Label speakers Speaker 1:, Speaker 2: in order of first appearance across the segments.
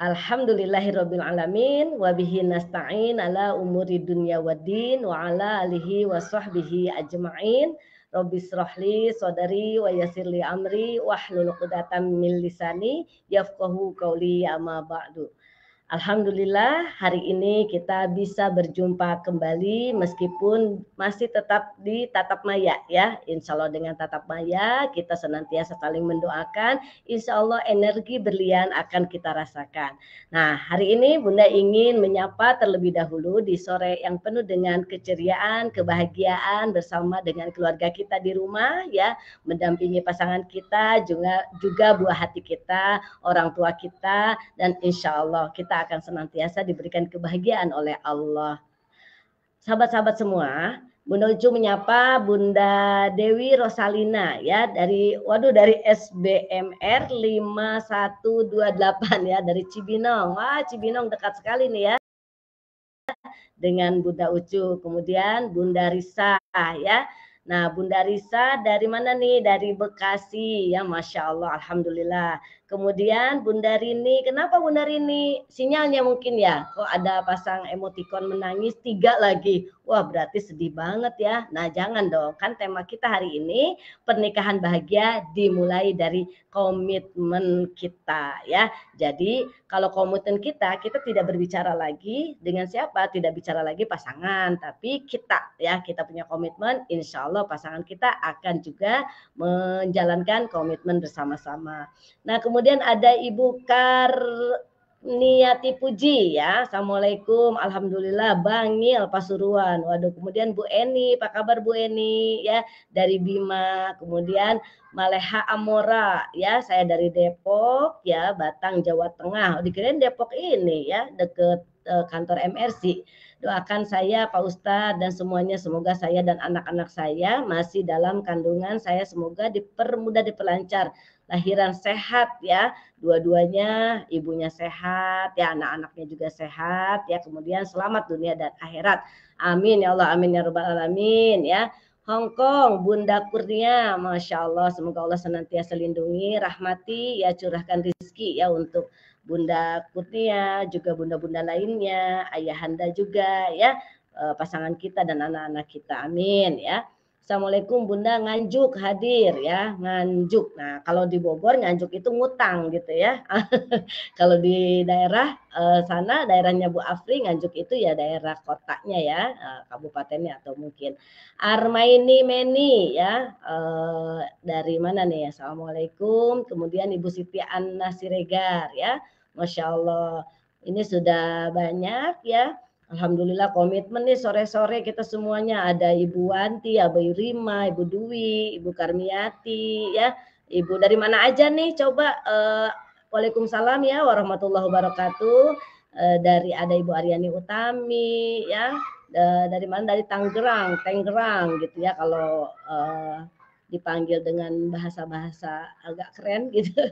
Speaker 1: Alhamdulillahirabbil alamin wa bihi nasta'in ala umuri dunya waddin wa ala alihi wa sahbihi ajma'in. Rabbishrahli sadri wa yassirli amri wahlul 'uqdatam min lisani yafqahu qawli amma ba'du. Alhamdulillah hari ini kita bisa berjumpa kembali meskipun masih tetap di tatap maya ya. Insya Allah dengan tatap maya kita senantiasa saling mendoakan. Insya Allah energi berlian akan kita rasakan. Nah hari ini Bunda ingin menyapa terlebih dahulu di sore yang penuh dengan keceriaan, kebahagiaan bersama dengan keluarga kita di rumah ya. Mendampingi pasangan kita juga buah hati kita, orang tua kita, dan insya Allah kita akan senantiasa diberikan kebahagiaan oleh Allah. Sahabat-sahabat semua, Bunda Ucu menyapa Bunda Dewi Rosalina ya dari SBMR 5128 ya dari Cibinong. Wah, Cibinong dekat sekali nih ya dengan Bunda Ucu. Kemudian Bunda Risa ya. Nah, Bunda Risa dari mana nih? Dari Bekasi ya, Masya Allah, Alhamdulillah. Kemudian Bunda Rini, kenapa Bunda Rini? Sinyalnya mungkin ya, kok ada pasang emotikon menangis 3 lagi. Wah berarti sedih banget ya. Nah jangan dong, kan tema kita hari ini pernikahan bahagia dimulai dari komitmen kita ya. Jadi kalau komitmen kita tidak berbicara lagi dengan siapa, tidak bicara lagi pasangan, tapi kita ya, kita punya komitmen, insya Allah pasangan kita akan juga menjalankan komitmen bersama-sama. Nah kemudian ada Ibu Niati Puji ya. Assalamualaikum. Alhamdulillah Bangil Pasuruan. Waduh, kemudian Bu Eni, apa kabar Bu Eni ya dari Bima. Kemudian Maleha Amora ya, saya dari Depok ya, Batang Jawa Tengah. Dikirain Depok ini ya, deket kantor MRC. Doakan saya Pak Ustadz dan semuanya, semoga saya dan anak-anak saya masih dalam kandungan saya semoga dipermudah, diperlancar, lahiran sehat ya, dua-duanya, ibunya sehat ya, anak-anaknya juga sehat ya, kemudian selamat dunia dan akhirat. Amin ya Allah, amin ya rabbal alamin ya. Hong Kong, Bunda Kurnia, Masya Allah, semoga Allah senantiasa lindungi, rahmati, ya curahkan rezeki ya untuk Bunda Kurnia, juga bunda-bunda lainnya, ayahanda juga ya, pasangan kita dan anak-anak kita, amin ya. Assalamualaikum Bunda Nganjuk hadir ya, Nganjuk. Nah kalau di Bogor Nganjuk itu ngutang gitu ya. Kalau di daerah sana daerahnya Bu Afri, Nganjuk itu ya daerah kotanya ya, kabupatennya atau mungkin. Armaini Meni ya, dari mana nih ya? Assalamualaikum. Kemudian Ibu Siti Anna Siregar ya, Masya Allah. Ini sudah banyak ya. Alhamdulillah komitmen nih sore-sore kita semuanya, ada Ibu Wanti, Ibu Rima, Ibu Dwi, Ibu Karmiati ya. Ibu dari mana aja nih coba. Waalaikumsalam ya warahmatullahi wabarakatuh. Dari ada Ibu Aryani Utami ya. Dari mana? Dari Tangerang gitu ya, kalau dipanggil dengan bahasa-bahasa agak keren gitu.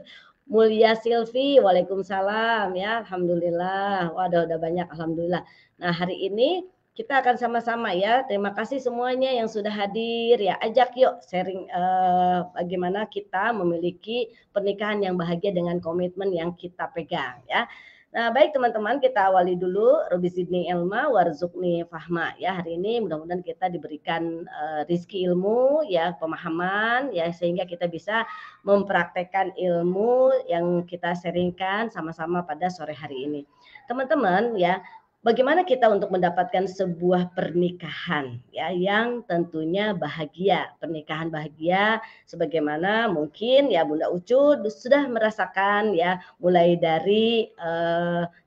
Speaker 1: Mulia Silvi, waalaikumsalam ya, alhamdulillah. Waduh, udah banyak, alhamdulillah. Nah hari ini kita akan sama-sama ya. Terima kasih semuanya yang sudah hadir ya. Ajak yuk sharing bagaimana kita memiliki pernikahan yang bahagia dengan komitmen yang kita pegang ya. Nah baik teman-teman, kita awali dulu. Rabbi zidni ilma warzuqni fahma ya. Hari ini mudah-mudahan kita diberikan rizki ilmu ya, pemahaman ya, sehingga kita bisa mempraktekkan ilmu yang kita sharingkan sama-sama pada sore hari ini. Teman-teman ya, bagaimana kita untuk mendapatkan sebuah pernikahan ya yang tentunya bahagia, pernikahan bahagia sebagaimana mungkin ya Bunda Ucu sudah merasakan ya, mulai dari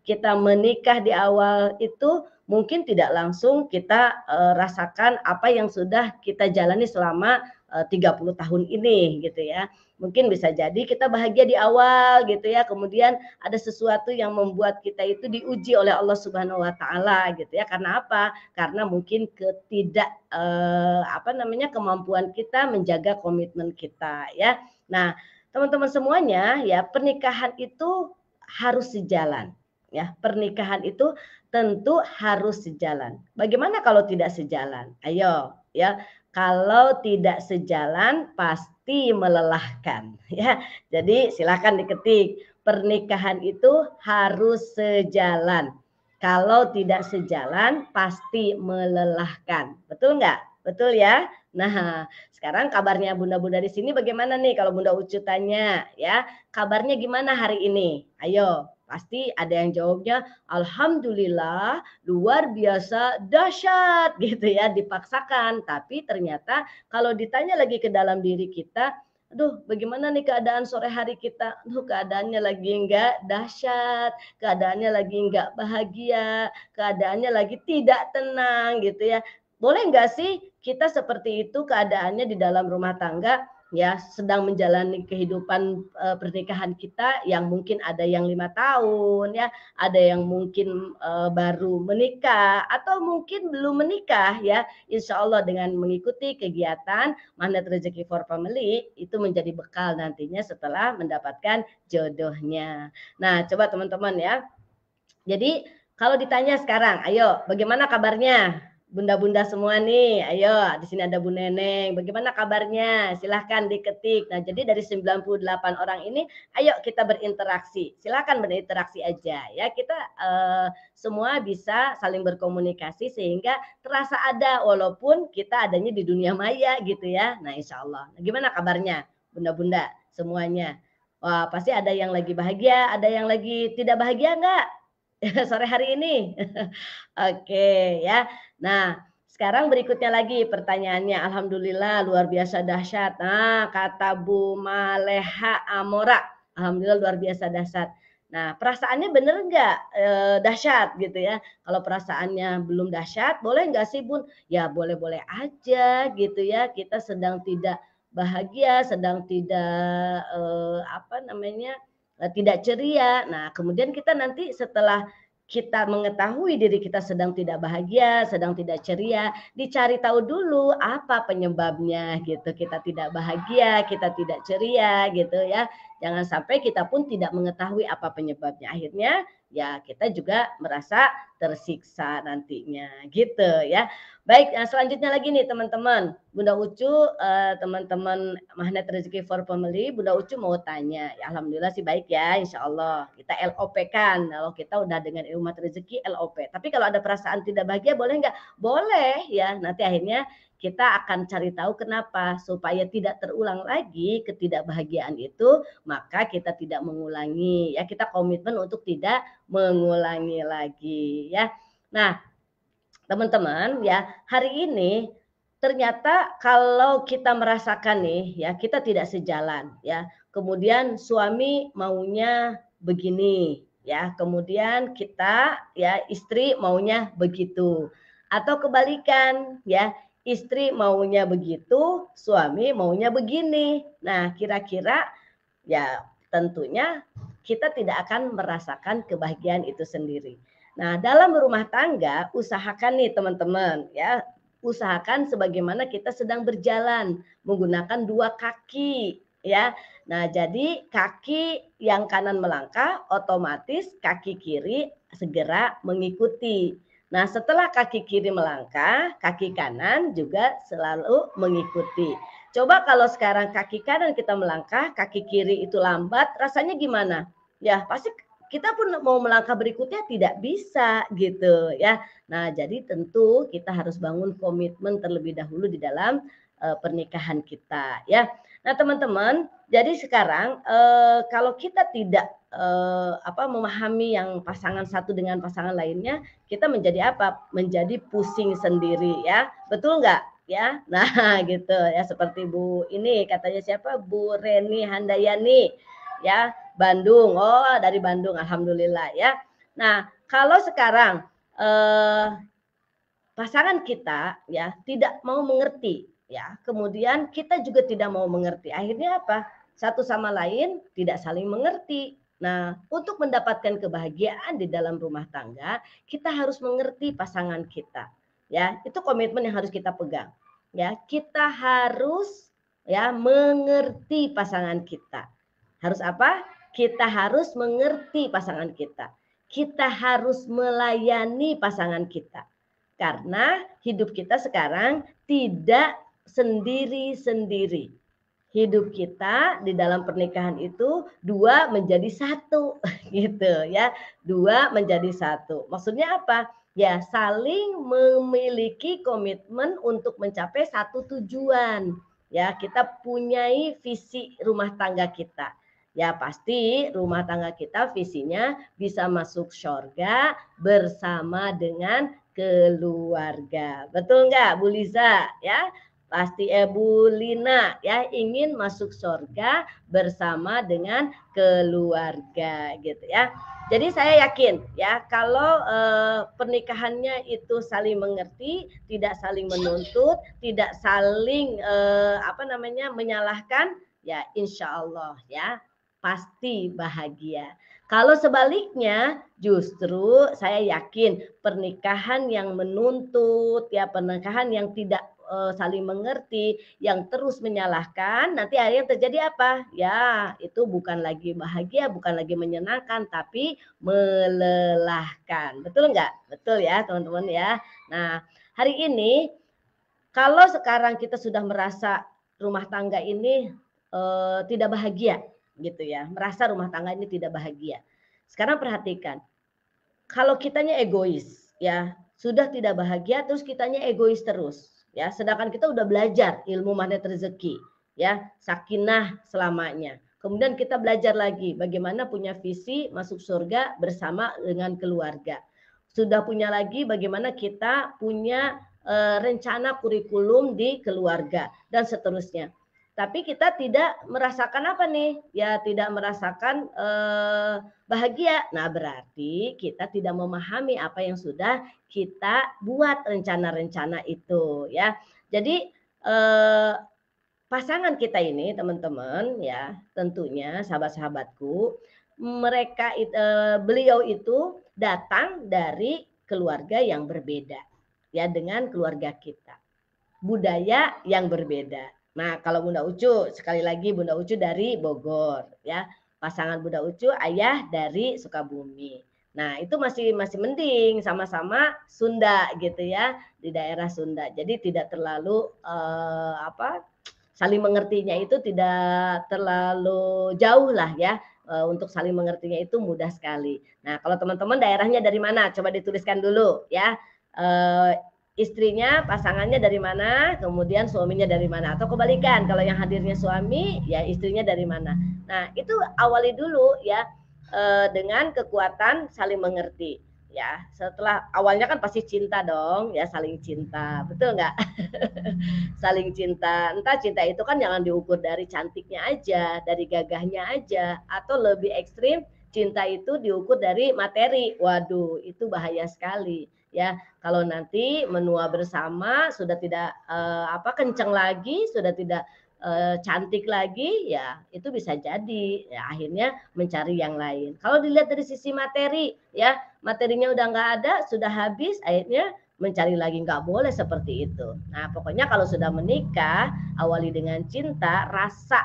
Speaker 1: kita menikah di awal itu mungkin tidak langsung kita rasakan apa yang sudah kita jalani selama 30 tahun ini gitu ya. Mungkin bisa jadi kita bahagia di awal gitu ya, kemudian ada sesuatu yang membuat kita itu diuji oleh Allah Subhanahu wa taala gitu ya. Karena apa? Karena mungkin kemampuan kita menjaga komitmen kita ya. Nah, teman-teman semuanya ya, pernikahan itu harus sejalan ya. Pernikahan itu tentu harus sejalan. Bagaimana kalau tidak sejalan? Ayo ya. Kalau tidak sejalan pasti melelahkan ya. Jadi silakan diketik, pernikahan itu harus sejalan. Kalau tidak sejalan pasti melelahkan. Betul nggak? Betul ya? Nah, sekarang kabarnya bunda-bunda di sini bagaimana nih kalau Bunda Ucu tanya ya? Kabarnya gimana hari ini? Ayo, pasti ada yang jawabnya alhamdulillah, luar biasa, dahsyat gitu ya, dipaksakan. Tapi ternyata kalau ditanya lagi ke dalam diri kita, aduh, bagaimana nih keadaan sore hari kita? Aduh, keadaannya lagi enggak dahsyat, keadaannya lagi enggak bahagia, keadaannya lagi tidak tenang gitu ya. Boleh enggak sih kita seperti itu keadaannya di dalam rumah tangga ya, sedang menjalani kehidupan pernikahan kita yang mungkin ada yang 5 tahun ya, ada yang mungkin baru menikah atau mungkin belum menikah ya. Insya Allah dengan mengikuti kegiatan Magnet Rezeki for Family itu menjadi bekal nantinya setelah mendapatkan jodohnya. Nah, coba teman-teman ya. Jadi kalau ditanya sekarang, ayo bagaimana kabarnya? Bunda-bunda semua nih, ayo di sini ada Bu Neneng, bagaimana kabarnya? Silahkan diketik. Nah, jadi dari 98 orang ini, ayo kita berinteraksi. Silahkan berinteraksi aja ya. Kita semua bisa saling berkomunikasi sehingga terasa ada walaupun kita adanya di dunia maya gitu ya. Nah, insya Allah. Nah, gimana kabarnya bunda-bunda semuanya? Wah, pasti ada yang lagi bahagia, ada yang lagi tidak bahagia enggak? Sore hari ini. Oke ya. Nah, sekarang berikutnya lagi pertanyaannya. Alhamdulillah luar biasa dahsyat. Nah, kata Bu Maleha Amora. Alhamdulillah luar biasa dahsyat. Nah, perasaannya bener nggak dahsyat gitu ya? Kalau perasaannya belum dahsyat, boleh nggak sih Bun? Ya boleh-boleh aja gitu ya. Kita sedang tidak bahagia, sedang tidak apa namanya, tidak ceria. Nah, kemudian kita nanti setelah kita mengetahui diri kita sedang tidak bahagia, sedang tidak ceria, dicari tahu dulu apa penyebabnya gitu. Kita tidak bahagia, kita tidak ceria gitu ya. Jangan sampai kita pun tidak mengetahui apa penyebabnya. Akhirnya ya kita juga merasa tersiksa nantinya gitu ya. Baik, selanjutnya lagi nih teman-teman. Bunda Ucu, teman-teman Magnet Rezeki for Family, Bunda Ucu mau tanya. Ya, alhamdulillah sih baik ya, insya Allah. Kita LOP kan, kalau kita udah dengan ilmu rezeki LOP. Tapi kalau ada perasaan tidak bahagia boleh nggak? Boleh ya, nanti akhirnya kita akan cari tahu kenapa. Supaya tidak terulang lagi ketidakbahagiaan itu, maka kita tidak mengulangi. Ya, kita komitmen untuk tidak mengulangi lagi ya. Nah, teman-teman ya, hari ini ternyata kalau kita merasakan nih ya, kita tidak sejalan ya. Kemudian suami maunya begini ya, kemudian kita ya istri maunya begitu. Atau kebalikan ya, istri maunya begitu, suami maunya begini. Nah, kira-kira ya tentunya kita tidak akan merasakan kebahagiaan itu sendiri. Nah, dalam berumah tangga, usahakan nih teman-teman ya, usahakan sebagaimana kita sedang berjalan menggunakan 2 kaki ya. Nah, jadi kaki yang kanan melangkah, otomatis kaki kiri segera mengikuti. Nah, setelah kaki kiri melangkah, kaki kanan juga selalu mengikuti. Coba kalau sekarang kaki kanan kita melangkah, kaki kiri itu lambat, rasanya gimana? Ya, pasti kita pun mau melangkah berikutnya tidak bisa gitu ya. Nah, jadi tentu kita harus bangun komitmen terlebih dahulu di dalam pernikahan kita ya. Nah, teman-teman, jadi sekarang kalau kita tidak memahami yang pasangan satu dengan pasangan lainnya, kita menjadi apa? Menjadi pusing sendiri ya. Betul nggak? Ya. Nah, gitu ya, seperti Bu ini katanya siapa? Bu Reni Handayani ya, Bandung. Oh, dari Bandung, alhamdulillah ya. Nah, kalau sekarang pasangan kita ya tidak mau mengerti ya, kemudian kita juga tidak mau mengerti. Akhirnya apa? Satu sama lain tidak saling mengerti. Nah, untuk mendapatkan kebahagiaan di dalam rumah tangga, kita harus mengerti pasangan kita. Ya, itu komitmen yang harus kita pegang. Ya, kita harus ya mengerti pasangan kita. Harus apa? Kita harus mengerti pasangan kita. Kita harus melayani pasangan kita. Karena hidup kita sekarang tidak sendiri-sendiri. hidup kita di dalam pernikahan itu dua menjadi satu gitu ya. Dua menjadi satu. Maksudnya apa? Ya, saling memiliki komitmen untuk mencapai satu tujuan. Ya, kita punyai visi rumah tangga kita. Ya, pasti rumah tangga kita visinya bisa masuk surga bersama dengan keluarga. Betul nggak, Bu Liza? Ya, pasti Bu Lina ya ingin masuk surga bersama dengan keluarga gitu ya. Jadi saya yakin ya kalau pernikahannya itu saling mengerti, tidak saling menuntut, tidak saling menyalahkan, ya insya Allah ya pasti bahagia. Kalau sebaliknya, justru saya yakin pernikahan yang menuntut, ya pernikahan yang tidak saling mengerti, yang terus menyalahkan, nanti akhirnya terjadi apa? Ya, itu bukan lagi bahagia, bukan lagi menyenangkan, tapi melelahkan. Betul nggak? Betul ya, teman-teman ya. Nah, hari ini kalau sekarang kita sudah merasa rumah tangga ini tidak bahagia, gitu ya, merasa rumah tangga ini tidak bahagia. Sekarang perhatikan, kalau kitanya egois, ya sudah tidak bahagia, terus kitanya egois terus, ya. Sedangkan kita udah belajar ilmu magnet rezeki, ya, sakinah selamanya. Kemudian kita belajar lagi bagaimana punya visi masuk surga bersama dengan keluarga. Sudah punya lagi bagaimana kita punya rencana kurikulum di keluarga dan seterusnya. Tapi kita tidak merasakan apa nih? Ya tidak merasakan bahagia. Nah, berarti kita tidak memahami apa yang sudah kita buat rencana-rencana itu ya. Jadi pasangan kita ini teman-teman ya, tentunya sahabat-sahabatku, beliau itu datang dari keluarga yang berbeda ya dengan keluarga kita. Budaya yang berbeda. Nah, kalau Bunda Ucu, sekali lagi Bunda Ucu dari Bogor ya. Pasangan Bunda Ucu ayah dari Sukabumi. Nah, itu masih mending sama-sama Sunda gitu ya, di daerah Sunda. Jadi tidak terlalu saling mengertinya itu tidak terlalu jauh lah ya. Untuk saling mengertinya itu mudah sekali. Nah, kalau teman-teman daerahnya dari mana? Coba dituliskan dulu ya. Istrinya, pasangannya dari mana, kemudian suaminya dari mana, atau kebalikan, kalau yang hadirnya suami, ya istrinya dari mana. Nah, itu awali dulu ya dengan kekuatan saling mengerti. Ya, setelah awalnya kan pasti cinta dong, ya saling cinta, betul nggak? Saling cinta. Entah cinta itu kan jangan diukur dari cantiknya aja, dari gagahnya aja, atau lebih ekstrim cinta itu diukur dari materi. Waduh, itu bahaya sekali ya. Kalau nanti menua bersama sudah tidak kenceng lagi, sudah tidak cantik lagi, ya itu bisa jadi ya akhirnya mencari yang lain. Kalau dilihat dari sisi materi, ya materinya udah nggak ada, sudah habis, akhirnya mencari lagi, nggak boleh seperti itu. Nah, pokoknya kalau sudah menikah, awali dengan cinta, rasa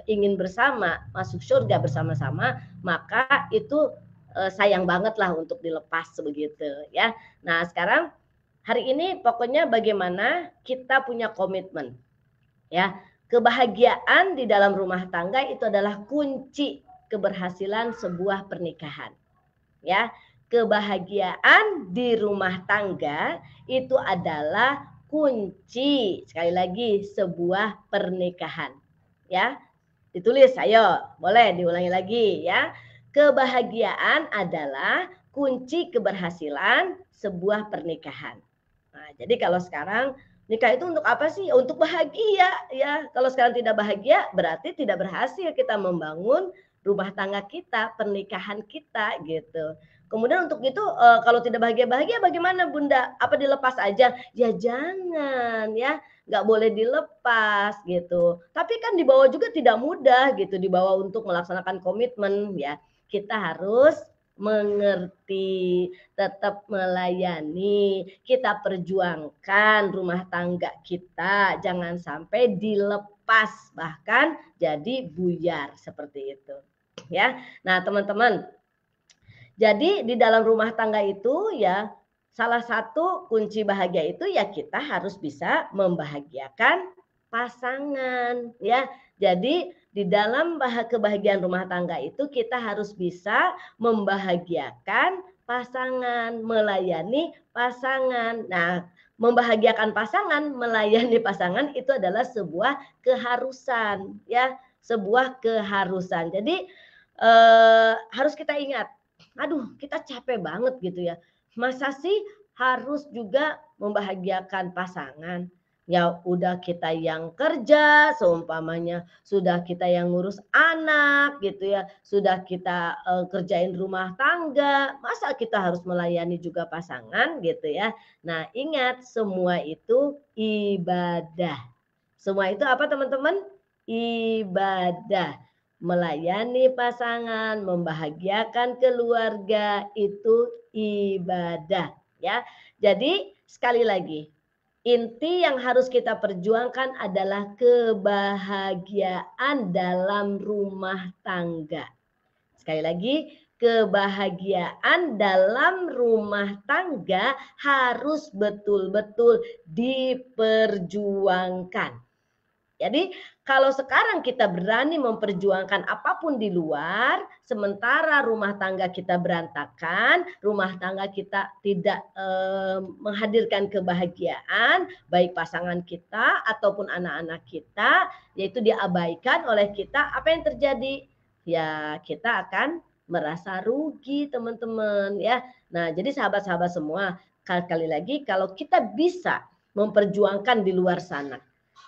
Speaker 1: ingin bersama, masuk surga bersama-sama, maka itu sayang banget lah untuk dilepas begitu ya. Nah, sekarang hari ini pokoknya bagaimana kita punya komitmen ya. Kebahagiaan di dalam rumah tangga itu adalah kunci keberhasilan sebuah pernikahan. Ya, kebahagiaan di rumah tangga itu adalah kunci sekali lagi sebuah pernikahan. Ya, ditulis, ayo, boleh diulangi lagi ya. Kebahagiaan adalah kunci keberhasilan sebuah pernikahan. Nah, jadi kalau sekarang nikah itu untuk apa sih? Untuk bahagia ya. Kalau sekarang tidak bahagia berarti tidak berhasil kita membangun rumah tangga kita, pernikahan kita gitu. Kemudian untuk itu kalau tidak bahagia bagaimana Bunda? Apa dilepas aja? Ya jangan ya, nggak boleh dilepas gitu. Tapi kan dibawa juga tidak mudah gitu, dibawa untuk melaksanakan komitmen ya. Kita harus mengerti, tetap melayani, kita perjuangkan rumah tangga kita, jangan sampai dilepas bahkan jadi buyar seperti itu. Ya. Nah, teman-teman, jadi di dalam rumah tangga itu ya salah satu kunci bahagia itu ya kita harus bisa membahagiakan pasangan ya. Jadi di dalam kebahagiaan rumah tangga itu kita harus bisa membahagiakan pasangan, melayani pasangan. Nah, membahagiakan pasangan, melayani pasangan itu adalah sebuah keharusan ya, sebuah keharusan. Jadi harus kita ingat, aduh kita capek banget gitu ya. Masa sih harus juga membahagiakan pasangan? Ya udah kita yang kerja, seumpamanya sudah kita yang ngurus anak gitu ya, sudah kita kerjain rumah tangga, masa kita harus melayani juga pasangan gitu ya. Nah, ingat semua itu ibadah. Semua itu apa teman-teman? Ibadah. Melayani pasangan, membahagiakan keluarga itu ibadah ya. Jadi sekali lagi, inti yang harus kita perjuangkan adalah kebahagiaan dalam rumah tangga. Sekali lagi, kebahagiaan dalam rumah tangga harus betul-betul diperjuangkan. Jadi kalau sekarang kita berani memperjuangkan apapun di luar, sementara rumah tangga kita berantakan, rumah tangga kita tidak menghadirkan kebahagiaan, baik pasangan kita ataupun anak-anak kita, yaitu diabaikan oleh kita, apa yang terjadi? Ya kita akan merasa rugi teman-teman ya. Nah jadi sahabat-sahabat semua, kali lagi kalau kita bisa memperjuangkan di luar sana,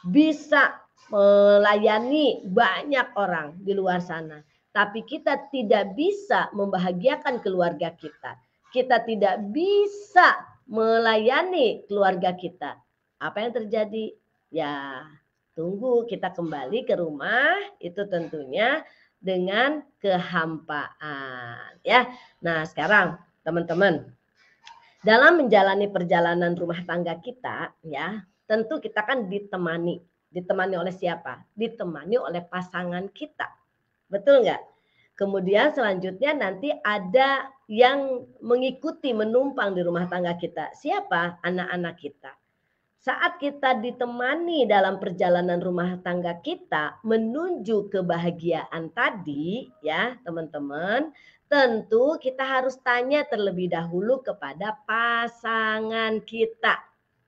Speaker 1: bisa melayani banyak orang di luar sana, tapi kita tidak bisa membahagiakan keluarga kita. Kita tidak bisa melayani keluarga kita. Apa yang terjadi? Ya, tunggu kita kembali ke rumah itu tentunya dengan kehampaan ya. Nah, sekarang teman-teman, dalam menjalani perjalanan rumah tangga kita ya, tentu kita kan ditemani. Ditemani oleh siapa? Ditemani oleh pasangan kita. Betul nggak? Kemudian selanjutnya nanti ada yang mengikuti, menumpang di rumah tangga kita. Siapa? Anak-anak kita. Saat kita ditemani dalam perjalanan rumah tangga kita menuju kebahagiaan tadi ya teman-teman, tentu kita harus tanya terlebih dahulu kepada pasangan kita.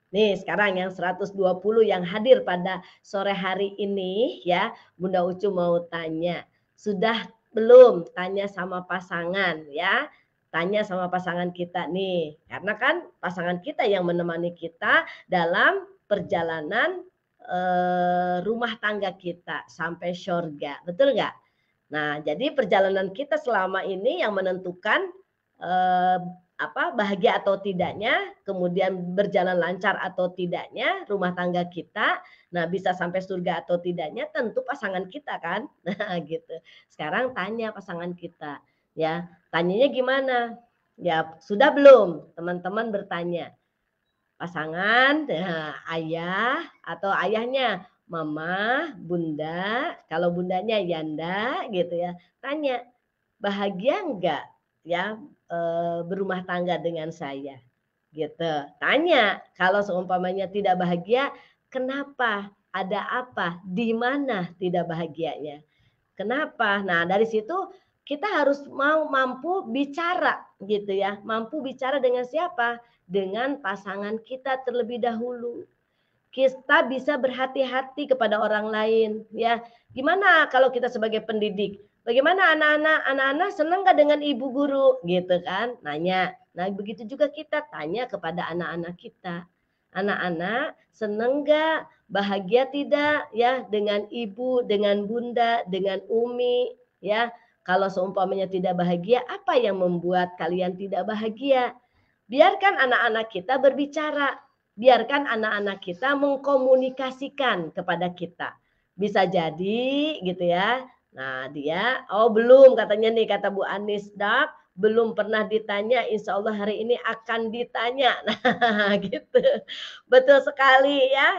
Speaker 1: Nih sekarang yang 120 yang hadir pada sore hari ini ya, Bunda Ucu mau tanya, sudah belum tanya sama pasangan ya? Tanya sama pasangan kita nih, karena kan pasangan kita yang menemani kita dalam perjalanan rumah tangga kita sampai syurga, betul nggak? Nah, jadi perjalanan kita selama ini yang menentukan bahagia atau tidaknya, kemudian berjalan lancar atau tidaknya rumah tangga kita, nah bisa sampai surga atau tidaknya tentu pasangan kita kan, nah gitu. Sekarang tanya pasangan kita, ya tanyanya gimana? Ya sudah belum? Teman-teman bertanya. Pasangan, ayah atau ayahnya, mama, bunda, kalau bundanya yanda gitu ya. Tanya, bahagia enggak ya berumah tangga dengan saya? Gitu. Tanya, kalau seumpamanya tidak bahagia, kenapa? Ada apa? Di mana tidak bahagianya? Kenapa? Nah, dari situ kita harus mampu bicara gitu ya. Mampu bicara dengan siapa? Dengan pasangan kita terlebih dahulu. Kita bisa berhati-hati kepada orang lain ya. Gimana kalau kita sebagai pendidik? Bagaimana anak-anak senang gak dengan ibu guru gitu kan? Nanya. Nah, begitu juga kita tanya kepada anak-anak kita. Anak-anak senang gak, bahagia tidak ya dengan ibu, dengan bunda, dengan umi ya. Kalau seumpamanya tidak bahagia, apa yang membuat kalian tidak bahagia? Biarkan anak-anak kita berbicara. Biarkan anak-anak kita mengkomunikasikan kepada kita. Bisa jadi gitu ya. Nah dia, oh belum katanya nih kata Bu Anis, Dak, belum pernah ditanya, insya Allah hari ini akan ditanya. Nah gitu. Betul sekali ya,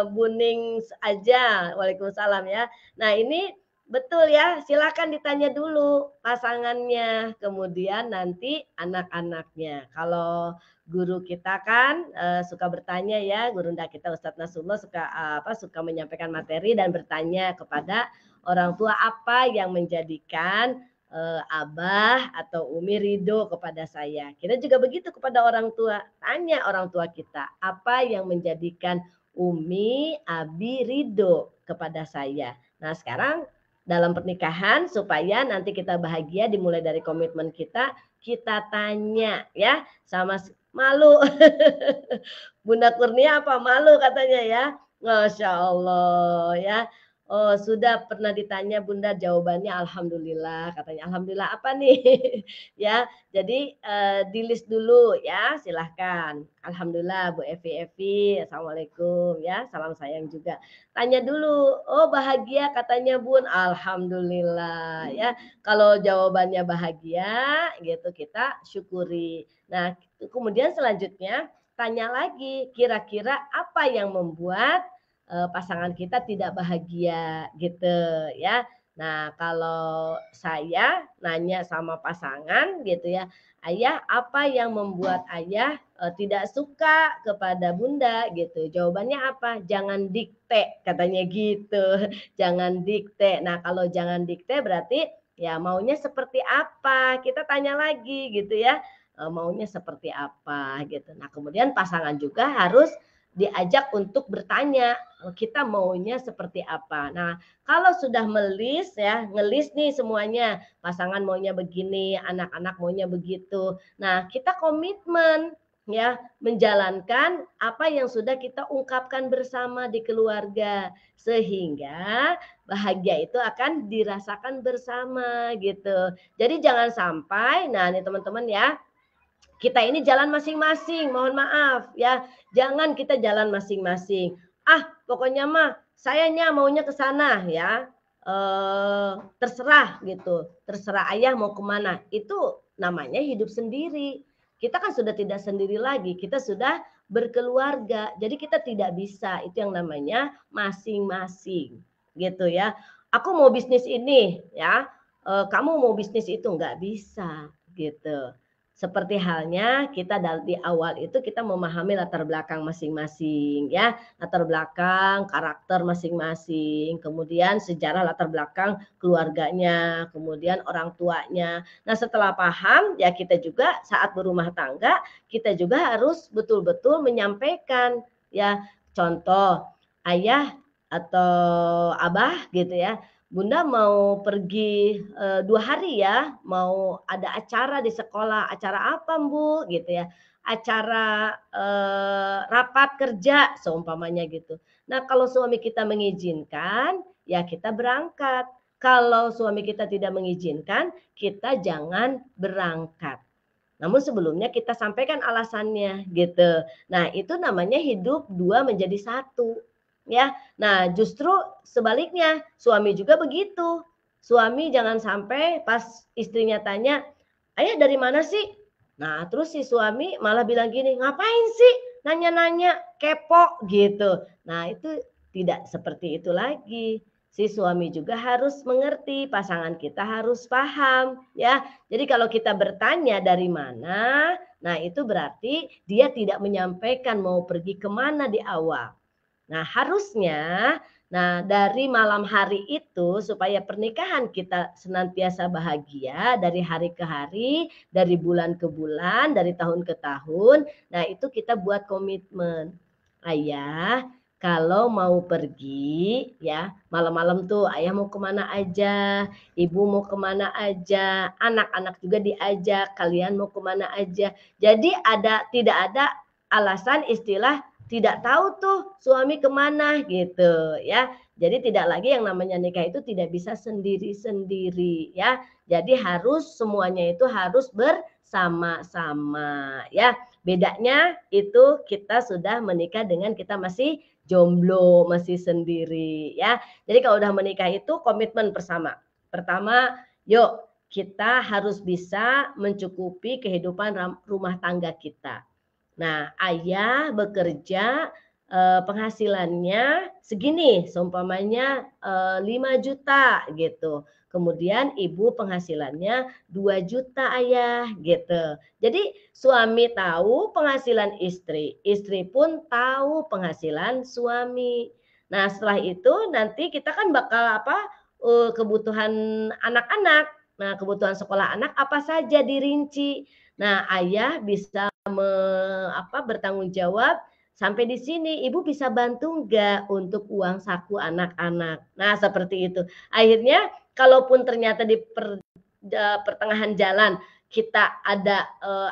Speaker 1: Buning aja. Waalaikumsalam ya. Nah ini Betul ya, silakan ditanya dulu pasangannya, kemudian nanti anak-anaknya. Kalau guru kita kan suka bertanya ya, gurunda kita Ustadz Nasrullah suka suka menyampaikan materi dan bertanya kepada orang tua apa yang menjadikan abah atau umi ridho kepada saya. Kita juga begitu kepada orang tua, tanya orang tua kita apa yang menjadikan umi, abi ridho kepada saya. Nah sekarang dalam pernikahan supaya nanti kita bahagia dimulai dari komitmen kita tanya ya sama malu. Bunda Kurnia apa malu katanya ya. Masya Allah ya. Oh sudah pernah ditanya Bunda jawabannya alhamdulillah katanya. Alhamdulillah apa nih? Ya jadi di list dulu ya silahkan. Alhamdulillah Bu Evi. Assalamualaikum ya salam sayang juga. Tanya dulu, oh bahagia katanya Bun, alhamdulillah ya. Kalau jawabannya bahagia gitu kita syukuri. Nah kemudian selanjutnya tanya lagi kira-kira apa yang membuat pasangan kita tidak bahagia gitu ya. Nah kalau saya nanya sama pasangan gitu ya, ayah apa yang membuat ayah tidak suka kepada bunda gitu. Jawabannya apa? Jangan dikte katanya gitu. Jangan dikte. Nah kalau jangan dikte berarti ya maunya seperti apa? Kita tanya lagi gitu ya. Maunya seperti apa gitu. Nah kemudian pasangan juga harus diajak untuk bertanya kita maunya seperti apa. Nah kalau sudah melis ya ngelis nih semuanya pasangan maunya begini anak-anak maunya begitu. Nah kita komitmen ya menjalankan apa yang sudah kita ungkapkan bersama di keluarga sehingga bahagia itu akan dirasakan bersama gitu. Jadi jangan sampai nah nih teman-teman ya kita ini jalan masing-masing, mohon maaf ya. Jangan kita jalan masing-masing. Pokoknya mah sayanya maunya ke sana ya. Terserah gitu. Terserah ayah mau kemana. Itu namanya hidup sendiri. Kita kan sudah tidak sendiri lagi. Kita sudah berkeluarga. Jadi kita tidak bisa. Itu yang namanya masing-masing. Gitu ya. Aku mau bisnis ini ya. Kamu mau bisnis itu nggak bisa gitu. Seperti halnya kita di awal itu kita memahami latar belakang masing-masing ya, latar belakang karakter masing-masing, kemudian sejarah latar belakang keluarganya, kemudian orang tuanya. Nah, setelah paham ya kita juga saat berumah tangga kita juga harus betul-betul menyampaikan ya. Contoh, ayah atau abah gitu ya. Bunda mau pergi 2 hari ya, mau ada acara di sekolah, acara apa Bu? Gitu ya. Acara rapat kerja seumpamanya gitu. Nah kalau suami kita mengizinkan, ya kita berangkat. Kalau suami kita tidak mengizinkan, kita jangan berangkat. Namun sebelumnya kita sampaikan alasannya gitu. Nah itu namanya hidup dua menjadi satu. Ya, nah justru sebaliknya suami juga begitu. Suami jangan sampai pas istrinya tanya, ayah dari mana sih? Nah terus si suami malah bilang gini, ngapain sih nanya-nanya kepo gitu. Nah itu tidak seperti itu lagi. Si suami juga harus mengerti, pasangan kita harus paham ya. Jadi kalau kita bertanya dari mana, nah itu berarti dia tidak menyampaikan mau pergi kemana di awal. Nah, harusnya dari malam hari itu supaya pernikahan kita senantiasa bahagia dari hari ke hari, dari bulan ke bulan, dari tahun ke tahun. Nah, itu kita buat komitmen. Ayah, kalau mau pergi ya malam-malam tuh ayah mau kemana aja, ibu mau kemana aja, anak-anak juga diajak, kalian mau kemana aja. Jadi tidak ada alasan istilah tidak tahu tuh suami kemana gitu ya. Jadi tidak lagi yang namanya nikah itu tidak bisa sendiri-sendiri ya. Jadi harus semuanya itu harus bersama-sama ya. Bedanya itu kita sudah menikah dengan kita masih jomblo, masih sendiri ya. Jadi kalau udah menikah itu komitmen bersama. Pertama, yuk kita harus bisa mencukupi kehidupan rumah tangga kita. Nah, ayah bekerja penghasilannya segini, seumpamanya 5 juta gitu. Kemudian ibu penghasilannya 2 juta ayah gitu. Jadi suami tahu penghasilan istri, istri pun tahu penghasilan suami. Nah setelah itu nanti kita kan bakal kebutuhan anak-anak. Nah kebutuhan sekolah anak apa saja dirinci. Nah ayah bisa bertanggung jawab. Sampai di sini ibu bisa bantu nggak untuk uang saku anak-anak. Nah seperti itu. Akhirnya kalaupun ternyata di pertengahan jalan kita ada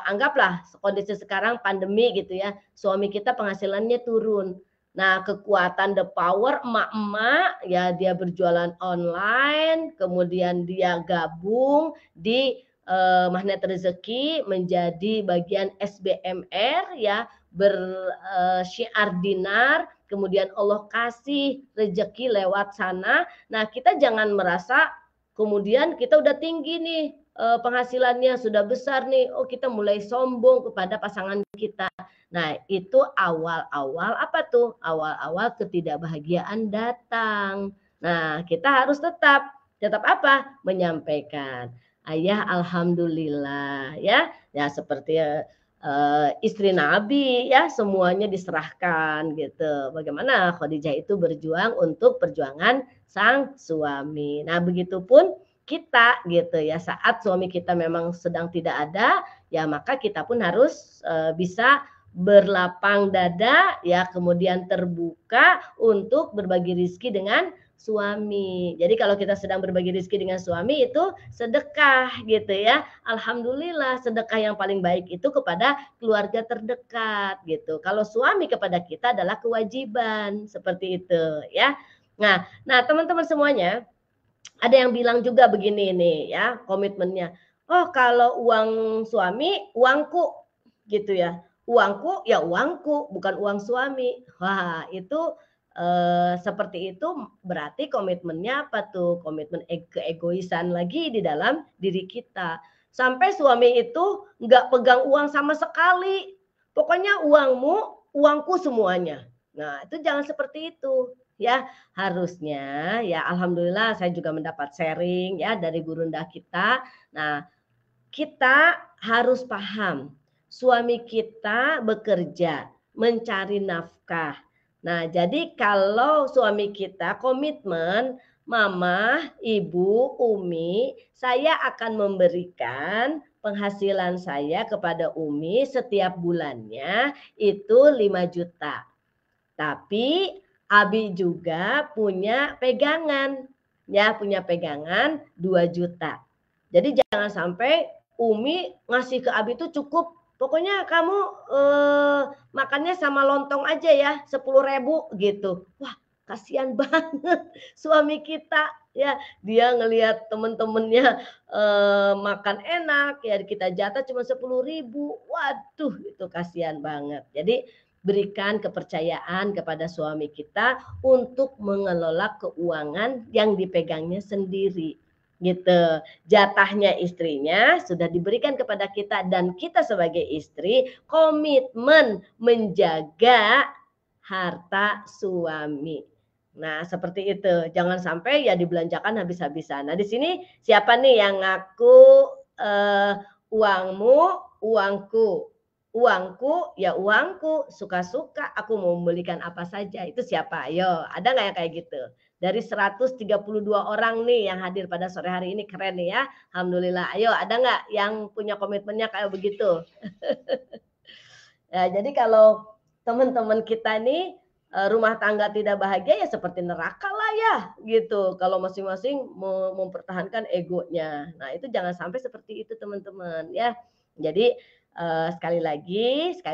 Speaker 1: anggaplah kondisi sekarang pandemi gitu ya, suami kita penghasilannya turun. Nah kekuatan the power emak-emak ya dia berjualan online, kemudian dia gabung di Magnet Rezeki menjadi bagian SBMR ya, bersyiar dinar, kemudian Allah kasih rezeki lewat sana. Nah kita jangan merasa kemudian kita udah tinggi nih penghasilannya sudah besar nih, oh kita mulai sombong kepada pasangan kita. Nah itu awal-awal apa tuh? Awal-awal ketidakbahagiaan datang. Nah kita harus tetap apa? Menyampaikan, ayah alhamdulillah ya, ya seperti istri Nabi ya semuanya diserahkan gitu. Bagaimana Khadijah itu berjuang untuk perjuangan sang suami. Nah begitupun kita gitu ya, saat suami kita memang sedang tidak ada ya maka kita pun harus bisa berlapang dada ya, kemudian terbuka untuk berbagi rezeki dengan suami. Jadi kalau kita sedang berbagi rezeki dengan suami itu sedekah gitu ya. Alhamdulillah sedekah yang paling baik itu kepada keluarga terdekat gitu. Kalau suami kepada kita adalah kewajiban seperti itu ya. Nah teman-teman semuanya, ada yang bilang juga begini nih ya komitmennya. Oh kalau uang suami uangku gitu ya. Uangku ya uangku bukan uang suami. Wah itu seperti itu berarti komitmennya apa tuh? Komitmen keegoisan lagi di dalam diri kita. Sampai suami itu nggak pegang uang sama sekali. Pokoknya uangmu, uangku semuanya. Nah itu jangan seperti itu ya. Harusnya ya alhamdulillah saya juga mendapat sharing ya dari gurunda kita. Nah kita harus paham suami kita bekerja mencari nafkah. Nah jadi kalau suami kita komitmen, mama, ibu, umi, saya akan memberikan penghasilan saya kepada umi setiap bulannya itu 5 juta. Tapi Abi juga punya pegangan, ya punya pegangan 2 juta. Jadi jangan sampai Umi ngasih ke Abi itu cukup, pokoknya kamu makannya sama lontong aja ya 10.000 gitu. Wah kasihan banget suami kita ya, dia ngelihat temen-temennya makan enak ya kita jatah cuma 10.000. Waduh itu kasihan banget. Jadi berikan kepercayaan kepada suami kita untuk mengelola keuangan yang dipegangnya sendiri gitu. Jatahnya istrinya sudah diberikan kepada kita dan kita sebagai istri komitmen menjaga harta suami. Nah, seperti itu. Jangan sampai ya dibelanjakan habis-habisan. Nah, di sini siapa nih yang ngaku uangmu, uangku. Uangku ya uangku, suka-suka aku mau membelikan apa saja. Itu siapa? Ayo, ada nggak yang kayak gitu? Dari 132 orang nih yang hadir pada sore hari ini, keren nih ya. Alhamdulillah. Ayo, ada nggak yang punya komitmennya kayak begitu? Ya, jadi kalau teman-teman kita nih rumah tangga tidak bahagia ya seperti neraka lah ya gitu. Kalau masing-masing mempertahankan egonya. Nah, itu jangan sampai seperti itu teman-teman ya. Jadi sekali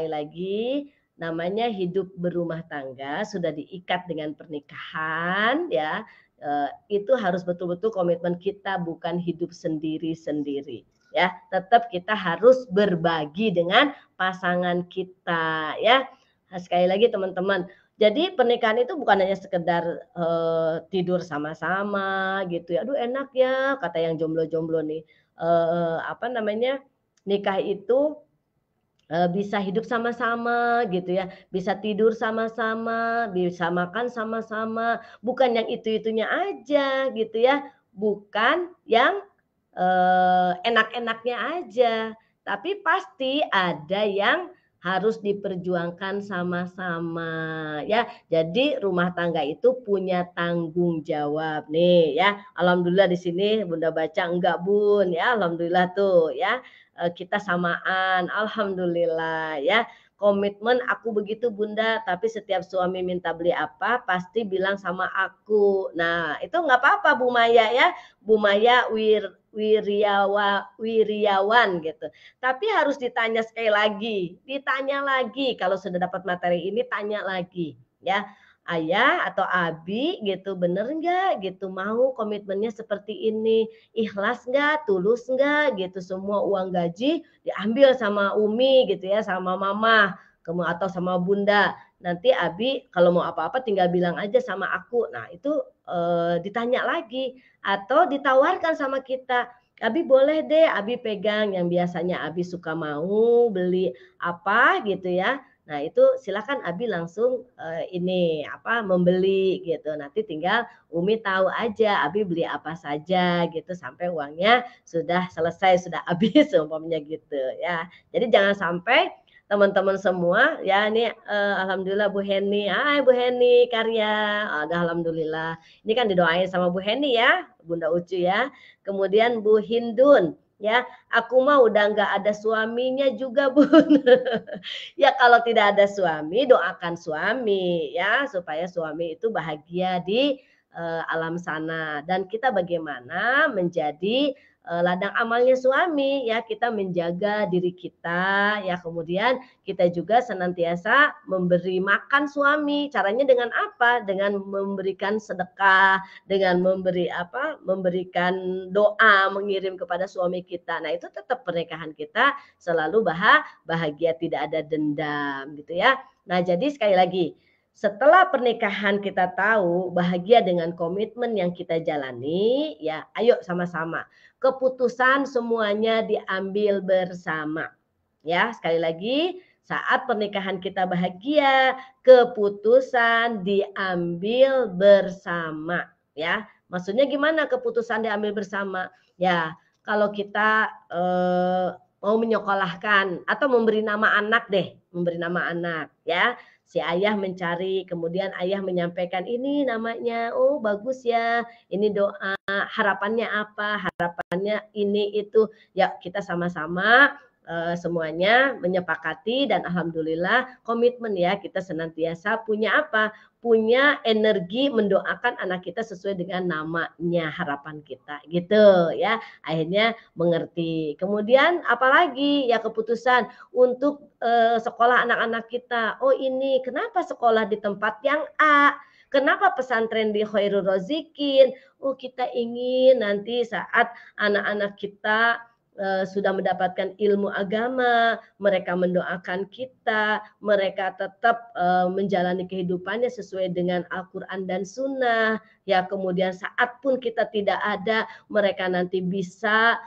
Speaker 1: lagi namanya hidup berumah tangga sudah diikat dengan pernikahan ya. Itu harus betul-betul komitmen kita, bukan hidup sendiri-sendiri ya. Tetap kita harus berbagi dengan pasangan kita ya. Nah, sekali lagi teman-teman, jadi pernikahan itu bukan hanya sekedar tidur sama-sama gitu ya. Aduh enak ya kata yang jomblo-jomblo nih. Nikah itu bisa hidup sama-sama gitu ya, bisa tidur sama-sama, bisa makan sama-sama, bukan yang itu-itunya aja gitu ya, bukan yang, enak-enaknya aja, tapi pasti ada yang harus diperjuangkan sama-sama ya. Jadi rumah tangga itu punya tanggung jawab nih ya. Alhamdulillah di sini Bunda baca enggak Bun ya, alhamdulillah tuh ya. Kita samaan, alhamdulillah ya. Komitmen aku begitu Bunda, tapi setiap suami minta beli apa, pasti bilang sama aku. Nah, itu nggak apa-apa Bu Maya ya, Bu Maya Wiriawan gitu. Tapi harus ditanya sekali lagi, ditanya lagi kalau sudah dapat materi ini tanya lagi ya. Ayah atau Abi gitu, bener nggak gitu mau komitmennya seperti ini, ikhlas nggak, tulus nggak gitu, semua uang gaji diambil sama Umi gitu ya, sama Mama, atau sama Bunda. Nanti Abi kalau mau apa-apa tinggal bilang aja sama aku. Nah itu ditanya lagi atau ditawarkan sama kita. Abi boleh deh, Abi pegang yang biasanya Abi suka mau beli apa gitu ya. Nah itu silakan Abi langsung ini apa membeli gitu. Nanti tinggal Umi tahu aja Abi beli apa saja gitu sampai uangnya sudah selesai, sudah habis umpamanya gitu ya. Jadi jangan sampai teman-teman semua ya ini alhamdulillah Bu Heni. Hai Bu Heni Karya. Ada alhamdulillah. Ini kan didoain sama Bu Heni ya, Bunda Ucu ya. Kemudian Bu Hindun ya, aku mah udah nggak ada suaminya juga Bun. Ya kalau tidak ada suami, doakan suami ya supaya suami itu bahagia di alam sana. Dan kita bagaimana menjadi ladang amalnya suami ya, kita menjaga diri kita ya, kemudian kita juga senantiasa memberi makan suami. Caranya dengan apa? Dengan memberikan sedekah, dengan memberi apa? Memberikan doa, mengirim kepada suami kita. Nah, itu tetap pernikahan kita selalu bahagia, tidak ada dendam gitu ya. Nah, jadi sekali lagi, setelah pernikahan kita tahu bahagia dengan komitmen yang kita jalani, ya ayo sama-sama. Keputusan semuanya diambil bersama. Ya, sekali lagi, saat pernikahan kita bahagia, keputusan diambil bersama, ya. Maksudnya gimana keputusan diambil bersama? Ya, kalau kita mau menyekolahkan atau memberi nama anak deh, memberi nama anak, ya. Si ayah mencari, kemudian ayah menyampaikan ini namanya, oh bagus ya, ini doa, harapannya apa, harapannya ini itu, ya kita sama-sama semuanya menyepakati dan alhamdulillah komitmen ya kita senantiasa punya apa? Punya energi mendoakan anak kita sesuai dengan namanya harapan kita gitu ya. Akhirnya mengerti. Kemudian apalagi ya keputusan untuk sekolah anak-anak kita. Oh ini kenapa sekolah di tempat yang A? Kenapa pesantren di Khairul Rozikin? Oh kita ingin nanti saat anak-anak kita sudah mendapatkan ilmu agama, mereka mendoakan kita, mereka tetap menjalani kehidupannya sesuai dengan Al-Quran dan Sunnah. Ya kemudian saat pun kita tidak ada, mereka nanti bisa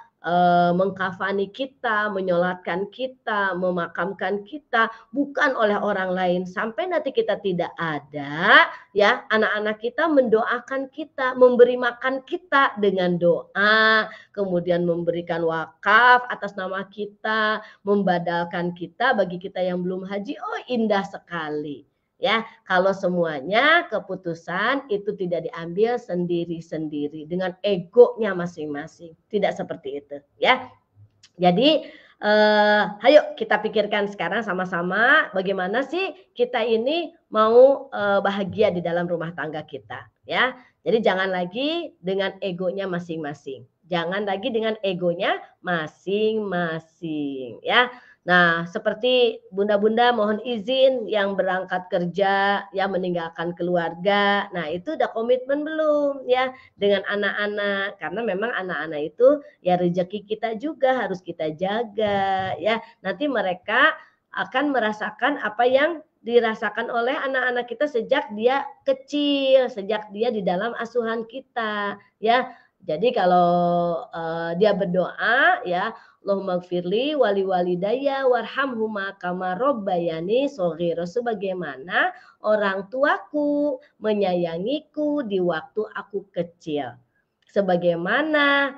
Speaker 1: mengkafani kita, menyolatkan kita, memakamkan kita, bukan oleh orang lain. Sampai nanti kita tidak ada, ya anak-anak kita mendoakan kita, memberi makan kita dengan doa, kemudian memberikan wakaf atas nama kita, membadalkan kita bagi kita yang belum haji. Oh indah sekali. Ya, kalau semuanya keputusan itu tidak diambil sendiri-sendiri dengan egonya masing-masing. Tidak seperti itu, ya. Jadi ayo kita pikirkan sekarang sama-sama bagaimana sih kita ini mau bahagia di dalam rumah tangga kita, ya. Jadi jangan lagi dengan egonya masing-masing. Jangan lagi dengan egonya masing-masing, ya. Nah, seperti bunda-bunda mohon izin yang berangkat kerja, ya meninggalkan keluarga. Nah, itu udah komitmen belum ya dengan anak-anak? Karena memang anak-anak itu ya rezeki kita juga harus kita jaga ya. Nanti mereka akan merasakan apa yang dirasakan oleh anak-anak kita sejak dia kecil, sejak dia di dalam asuhan kita ya. Jadi kalau dia berdoa ya, Allahumma gfirli wali walidayya warhamhuma kama robbayani shaghira, sebagaimana orang tuaku menyayangiku di waktu aku kecil. Sebagaimana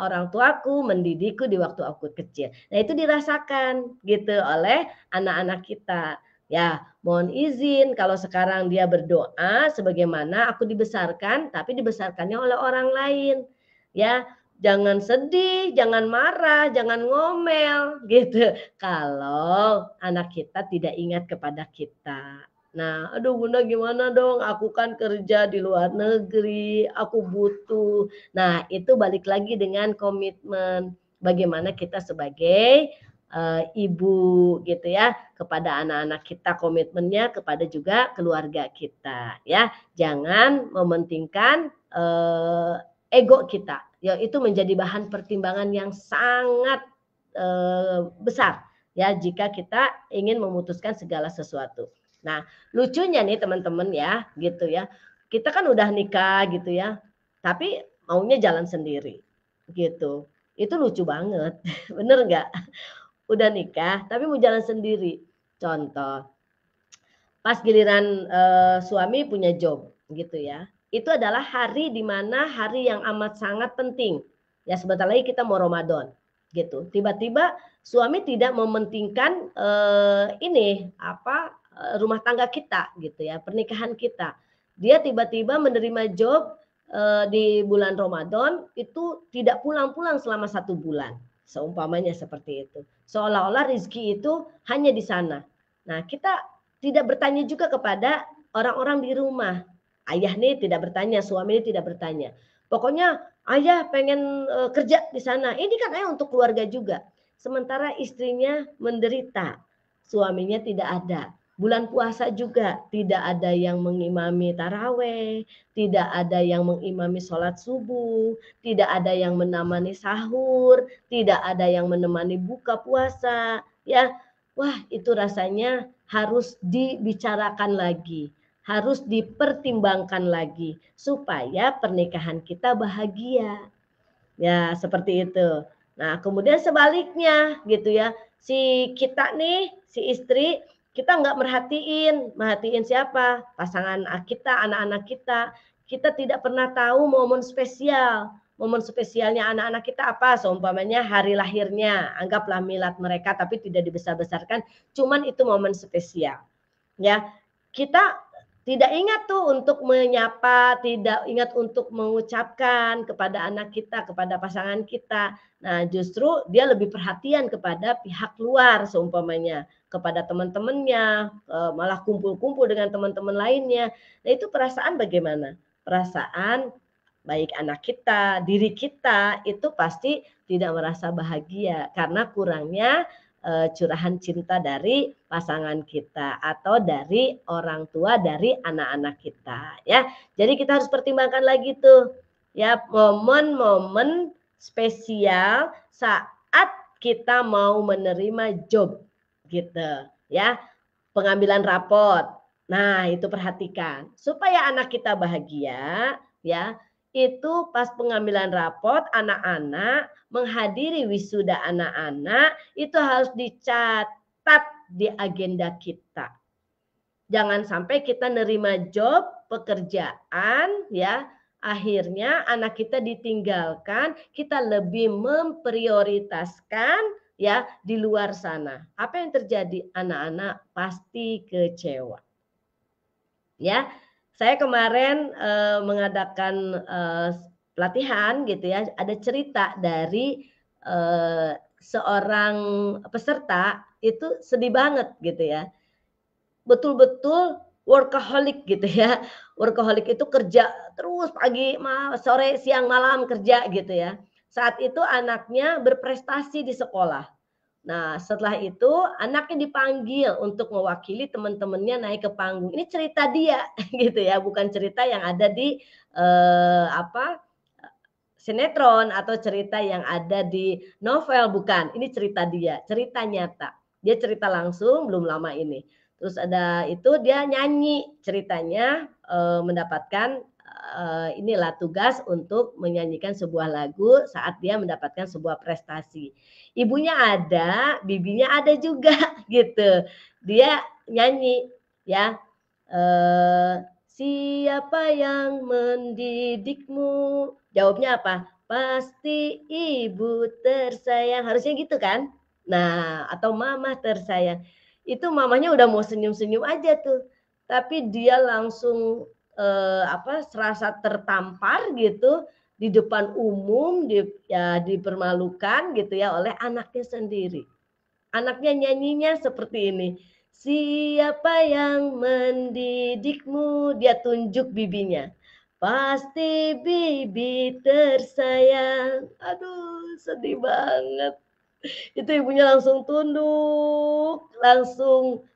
Speaker 1: orang tuaku mendidikku di waktu aku kecil. Nah, itu dirasakan gitu oleh anak-anak kita. Ya, mohon izin kalau sekarang dia berdoa sebagaimana aku dibesarkan, tapi dibesarkannya oleh orang lain. Ya, jangan sedih, jangan marah, jangan ngomel gitu. Kalau anak kita tidak ingat kepada kita. Nah, aduh Bunda gimana dong? Aku kan kerja di luar negeri, aku butuh. Nah, itu balik lagi dengan komitmen. Bagaimana kita sebagai ibu gitu ya, kepada anak-anak kita, komitmennya kepada juga keluarga kita ya. Jangan mementingkan ego kita. Ya, itu menjadi bahan pertimbangan yang sangat besar ya jika kita ingin memutuskan segala sesuatu. Nah, lucunya nih teman-teman ya, gitu ya. Kita kan udah nikah gitu ya, tapi maunya jalan sendiri gitu. Itu lucu banget, bener nggak? Udah nikah tapi mau jalan sendiri. Contoh, pas giliran suami punya job gitu ya. Itu adalah hari di mana hari yang amat sangat penting. Ya sebentar lagi kita mau Ramadan gitu. Tiba-tiba suami tidak mementingkan ini apa rumah tangga kita gitu ya, pernikahan kita. Dia tiba-tiba menerima job di bulan Ramadan itu tidak pulang-pulang selama 1 bulan. Seumpamanya seperti itu. Seolah-olah rezeki itu hanya di sana. Nah, kita tidak bertanya juga kepada orang-orang di rumah. Ayah nih tidak bertanya, suami ini tidak bertanya. Pokoknya ayah pengen kerja di sana. Ini kan ayah untuk keluarga juga. Sementara istrinya menderita, suaminya tidak ada. Bulan puasa juga tidak ada yang mengimami taraweh, tidak ada yang mengimami sholat subuh, tidak ada yang menemani sahur, tidak ada yang menemani buka puasa. Ya, wah itu rasanya harus dibicarakan lagi, harus dipertimbangkan lagi supaya pernikahan kita bahagia. Ya, seperti itu. Nah, kemudian sebaliknya gitu ya. Si kita nih, si istri, kita nggak merhatiin siapa? Pasangan kita, anak-anak kita. Kita tidak pernah tahu momen spesial. Momen spesialnya anak-anak kita apa? Seumpamanya hari lahirnya, anggaplah milad mereka tapi tidak dibesar-besarkan, cuman itu momen spesial. Ya, kita tidak ingat tuh untuk menyapa, tidak ingat untuk mengucapkan kepada anak kita, kepada pasangan kita. Nah, justru dia lebih perhatian kepada pihak luar seumpamanya, kepada teman-temannya, malah kumpul-kumpul dengan teman-teman lainnya. Nah, itu perasaan bagaimana? Perasaan baik anak kita, diri kita itu pasti tidak merasa bahagia karena kurangnya curahan cinta dari pasangan kita atau dari orang tua dari anak-anak kita ya. Jadi kita harus pertimbangkan lagi tuh ya momen-momen spesial saat kita mau menerima job gitu ya. Pengambilan raport. Nah, itu perhatikan supaya anak kita bahagia ya. Itu pas pengambilan raport anak-anak menghadiri wisuda anak-anak itu harus dicatat di agenda kita. Jangan sampai kita nerima job, pekerjaan ya, akhirnya anak kita ditinggalkan, kita lebih memprioritaskan ya di luar sana. Apa yang terjadi? Anak-anak pasti kecewa. Ya, saya kemarin mengadakan pelatihan gitu ya, ada cerita dari seorang peserta itu sedih banget gitu ya. Betul-betul workaholic gitu ya. Workaholic itu kerja terus pagi, sore, siang, malam kerja gitu ya. Saat itu anaknya berprestasi di sekolah. Nah, setelah itu anaknya dipanggil untuk mewakili teman-temannya naik ke panggung. Ini cerita dia gitu ya, bukan cerita yang ada di apa sinetron atau cerita yang ada di novel, bukan. Ini cerita dia, cerita nyata. Dia cerita langsung belum lama ini. Terus ada itu dia nyanyi ceritanya mendapatkan inilah tugas untuk menyanyikan sebuah lagu saat dia mendapatkan sebuah prestasi. Ibunya ada, bibinya ada juga gitu. Dia nyanyi ya. Siapa yang mendidikmu? Jawabnya apa? Pasti ibu tersayang. Harusnya gitu kan? Nah, atau mama tersayang. Itu mamanya udah mau senyum-senyum aja tuh. Tapi dia langsung serasa tertampar gitu di depan umum, dipermalukan gitu ya oleh anaknya sendiri. Anaknya nyanyinya seperti ini. Siapa yang mendidikmu? Dia tunjuk bibinya. Pasti bibi tersayang. Aduh, sedih banget. Itu ibunya langsung tunduk, langsung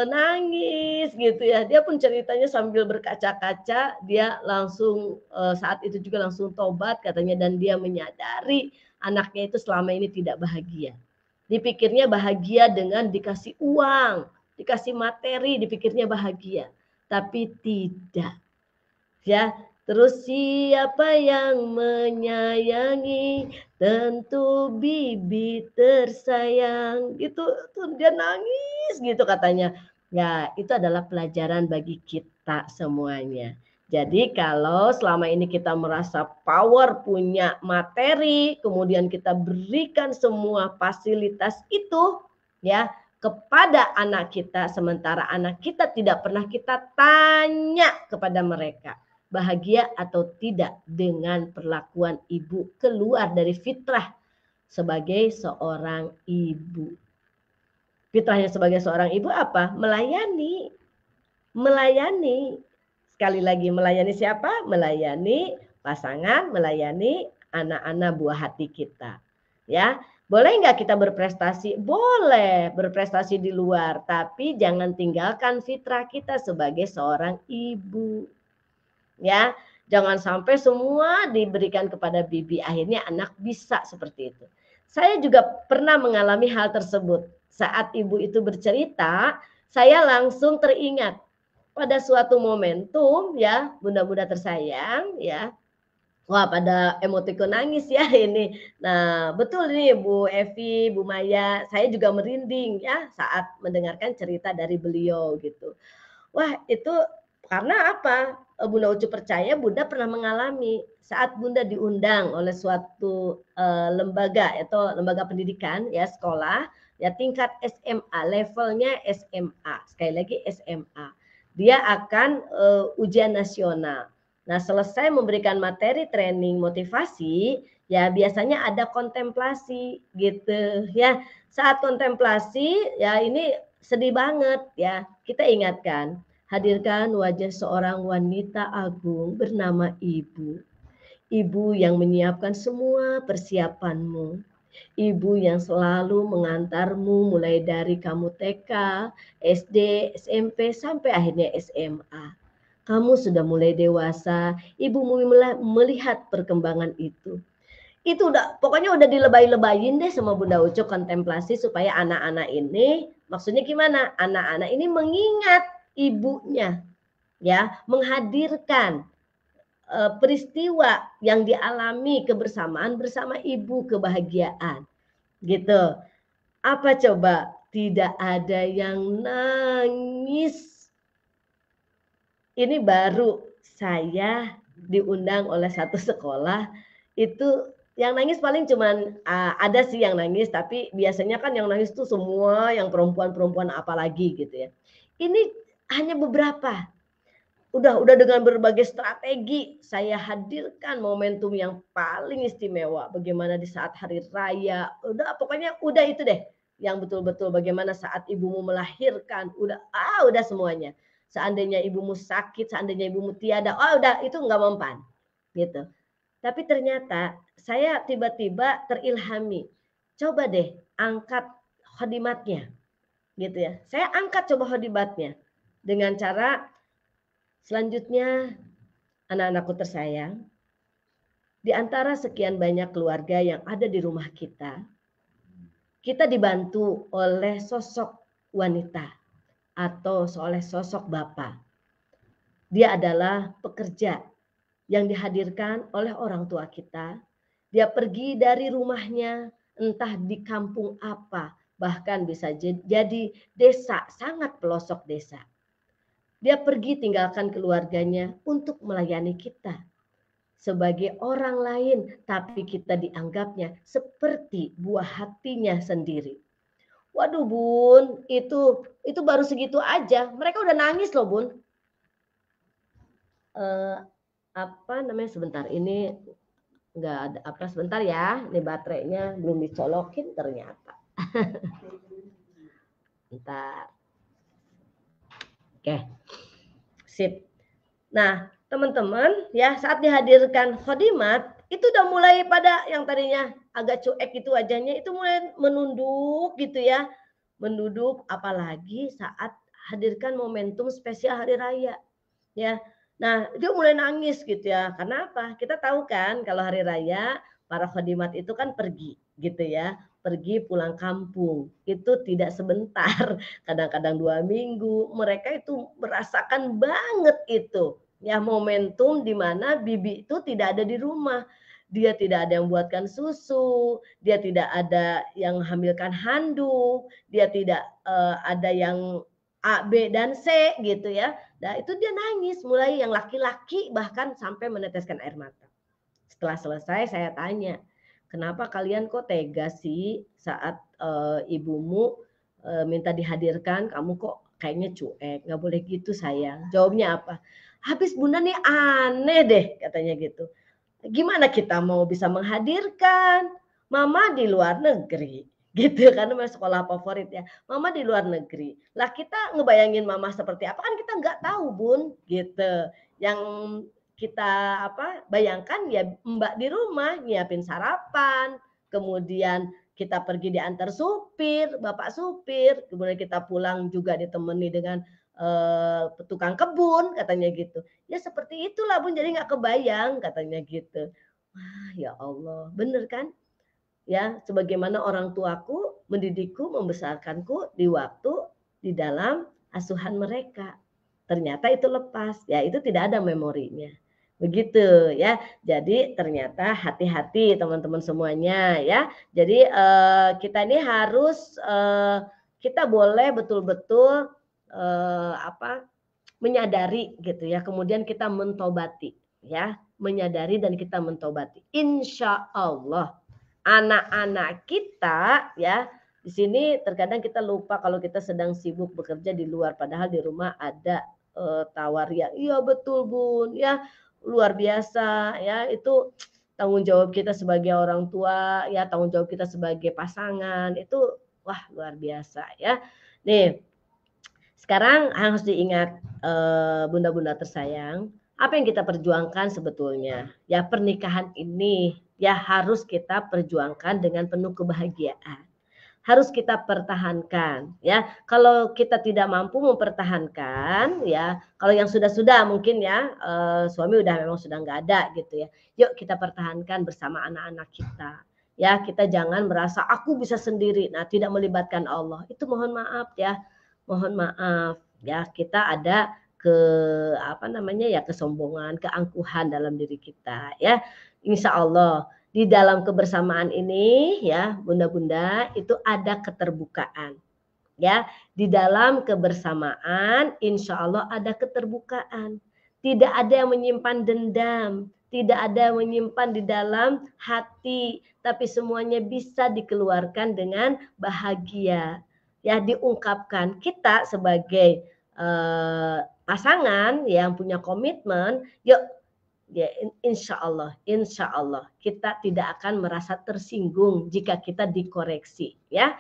Speaker 1: nangis gitu ya. Dia pun ceritanya sambil berkaca-kaca, dia langsung saat itu juga langsung tobat katanya dan dia menyadari anaknya itu selama ini tidak bahagia. Dipikirnya bahagia dengan dikasih uang, dikasih materi, dipikirnya bahagia. Tapi tidak. Ya, terus siapa yang menyayangi tentu bibi tersayang. Gitu tuh dia nangis gitu katanya. Ya, itu adalah pelajaran bagi kita semuanya. Jadi kalau selama ini kita merasa power punya materi, kemudian kita berikan semua fasilitas itu ya kepada anak kita, sementara anak kita tidak pernah kita tanya kepada mereka bahagia atau tidak dengan perlakuan ibu keluar dari fitrah sebagai seorang ibu. Fitrahnya sebagai seorang ibu apa? Melayani. Melayani. Sekali lagi melayani siapa? Melayani pasangan, melayani anak-anak buah hati kita. Ya, boleh nggak kita berprestasi? Boleh berprestasi di luar, tapi jangan tinggalkan fitrah kita sebagai seorang ibu. Ya, jangan sampai semua diberikan kepada bibi, akhirnya anak bisa seperti itu. Saya juga pernah mengalami hal tersebut. Saat ibu itu bercerita, saya langsung teringat pada suatu momentum ya, bunda-bunda tersayang ya. Wah, pada emotikon nangis ya ini. Nah, betul nih Bu Evi, Bu Maya, saya juga merinding ya saat mendengarkan cerita dari beliau gitu. Wah, itu karena apa? Bunda Ucu percaya Bunda pernah mengalami saat Bunda diundang oleh suatu lembaga atau lembaga pendidikan ya sekolah ya tingkat SMA, levelnya SMA. Sekali lagi SMA. Dia akan ujian nasional. Nah, selesai memberikan materi training motivasi, ya biasanya ada kontemplasi gitu ya. Saat kontemplasi ya ini sedih banget ya. Kita ingatkan hadirkan wajah seorang wanita agung bernama Ibu. Ibu yang menyiapkan semua persiapanmu. Ibu yang selalu mengantarmu mulai dari kamu TK, SD, SMP, sampai akhirnya SMA. Kamu sudah mulai dewasa, ibu melihat perkembangan itu. Itu udah, pokoknya udah dilebay-lebayin deh sama Bunda Ucu kontemplasi supaya anak-anak ini, maksudnya gimana? Anak-anak ini mengingat ibunya ya, menghadirkan peristiwa yang dialami kebersamaan bersama ibu, kebahagiaan gitu. Apa coba? Tidak ada yang nangis. Ini baru saya diundang oleh satu sekolah itu yang nangis paling cuman ada sih yang nangis, tapi biasanya kan yang nangis tuh semua yang perempuan-perempuan apalagi gitu ya. Ini hanya beberapa. Udah dengan berbagai strategi saya hadirkan momentum yang paling istimewa. Bagaimana di saat hari raya, pokoknya udah itu deh. Yang betul-betul bagaimana saat ibumu melahirkan, udah semuanya. Seandainya ibumu sakit, seandainya ibumu tiada, udah itu nggak mempan gitu. Tapi ternyata saya tiba-tiba terilhami. Coba deh angkat khodimatnya gitu ya. Saya angkat coba khodimatnya dengan cara selanjutnya, anak-anakku tersayang, di antara sekian banyak keluarga yang ada di rumah kita dibantu oleh sosok wanita atau oleh sosok bapak. Dia adalah pekerja, yang dihadirkan oleh orang tua kita. Dia pergi dari rumahnya, entah di kampung apa, bahkan bisa jadi desa, sangat pelosok desa. Dia pergi tinggalkan keluarganya untuk melayani kita sebagai orang lain, tapi kita dianggapnya seperti buah hatinya sendiri. Waduh Bun, itu baru segitu aja. Mereka udah nangis loh Bun. Apa namanya sebentar ini nggak ada apa sebentar ya, ini baterainya belum dicolokin ternyata. Bentar. Oke, sip. Nah, teman-teman ya saat dihadirkan khodimat itu udah mulai pada yang tadinya agak cuek itu wajahnya itu mulai menunduk gitu ya. Menunduk apalagi saat hadirkan momentum spesial hari raya ya. Nah, dia mulai nangis gitu ya. Karena apa? Kita tahu kan kalau hari raya para khodimat itu kan pergi gitu ya. Pergi pulang kampung. Itu tidak sebentar. Kadang-kadang 2 minggu. Mereka itu merasakan banget itu. Ya momentum di mana bibi itu tidak ada di rumah. Dia tidak ada yang buatkan susu, dia tidak ada yang hamilkan handuk, dia tidak ada yang A, B, dan C gitu ya. Nah itu dia nangis, mulai yang laki-laki bahkan sampai meneteskan air mata. Setelah selesai saya tanya, kenapa kalian kok tega sih saat ibumu minta dihadirkan, kamu kok kayaknya cuek, nggak boleh gitu sayang. Jawabnya apa? Habis bunda nih aneh deh katanya gitu. Gimana kita mau bisa menghadirkan mama di luar negeri gitu kan namanya sekolah favorit ya mama di luar negeri lah kita ngebayangin mama seperti apa kan kita nggak tahu bun gitu yang kita apa bayangkan ya mbak di rumah nyiapin sarapan kemudian kita pergi diantar supir bapak supir kemudian kita pulang juga ditemani dengan tukang kebun katanya gitu ya seperti itulah bun jadi nggak kebayang katanya gitu wah ya Allah bener kan ya sebagaimana orang tuaku mendidikku membesarkanku di waktu di dalam asuhan mereka ternyata itu lepas ya itu tidak ada memorinya begitu ya jadi ternyata hati-hati teman-teman semuanya ya jadi kita ini harus kita boleh betul-betul apa menyadari gitu ya kemudian kita mentobati ya menyadari dan kita mentobati insya Allah anak-anak kita ya di sini terkadang kita lupa kalau kita sedang sibuk bekerja di luar padahal di rumah ada tawar ya iya betul bun ya luar biasa ya itu tanggung jawab kita sebagai orang tua ya tanggung jawab kita sebagai pasangan itu wah luar biasa ya nih sekarang harus diingat bunda-bunda tersayang, apa yang kita perjuangkan sebetulnya? Ya pernikahan ini ya harus kita perjuangkan dengan penuh kebahagiaan. Harus kita pertahankan ya. Kalau kita tidak mampu mempertahankan ya, kalau yang sudah-sudah mungkin ya suami udah memang sudah nggak ada gitu ya. Yuk kita pertahankan bersama anak-anak kita. Ya, kita jangan merasa aku bisa sendiri. Nah, tidak melibatkan Allah. Itu mohon maaf ya mohon maaf ya kita ada ke apa namanya ya kesombongan, keangkuhan dalam diri kita ya. Insya Allah di dalam kebersamaan ini ya bunda-bunda itu ada keterbukaan ya. Di dalam kebersamaan insya Allah ada keterbukaan. Tidak ada yang menyimpan dendam, tidak ada yang menyimpan di dalam hati, tapi semuanya bisa dikeluarkan dengan bahagia ya diungkapkan kita sebagai pasangan yang punya komitmen yuk ya insya Allah kita tidak akan merasa tersinggung jika kita dikoreksi ya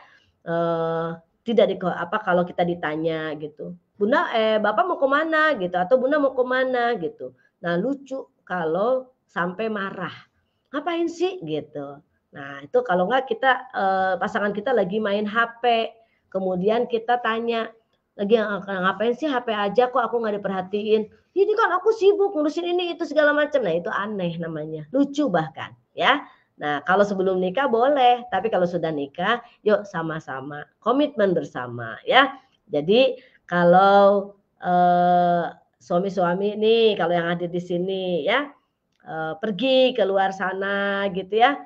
Speaker 1: tidak apa kalau kita ditanya gitu bunda bapak mau kemana gitu atau bunda mau kemana gitu nah lucu kalau sampai marah ngapain sih gitu nah itu kalau nggak kita pasangan kita lagi main HP kemudian kita tanya, lagi ngapain sih HP aja kok aku nggak diperhatiin? Ini kan aku sibuk ngurusin ini itu segala macam. Nah itu aneh namanya, lucu bahkan ya. Nah kalau sebelum nikah boleh, tapi kalau sudah nikah, yuk sama-sama komitmen bersama ya. Jadi kalau suami-suami nih, kalau yang hadir di sini ya, pergi ke luar sana gitu ya,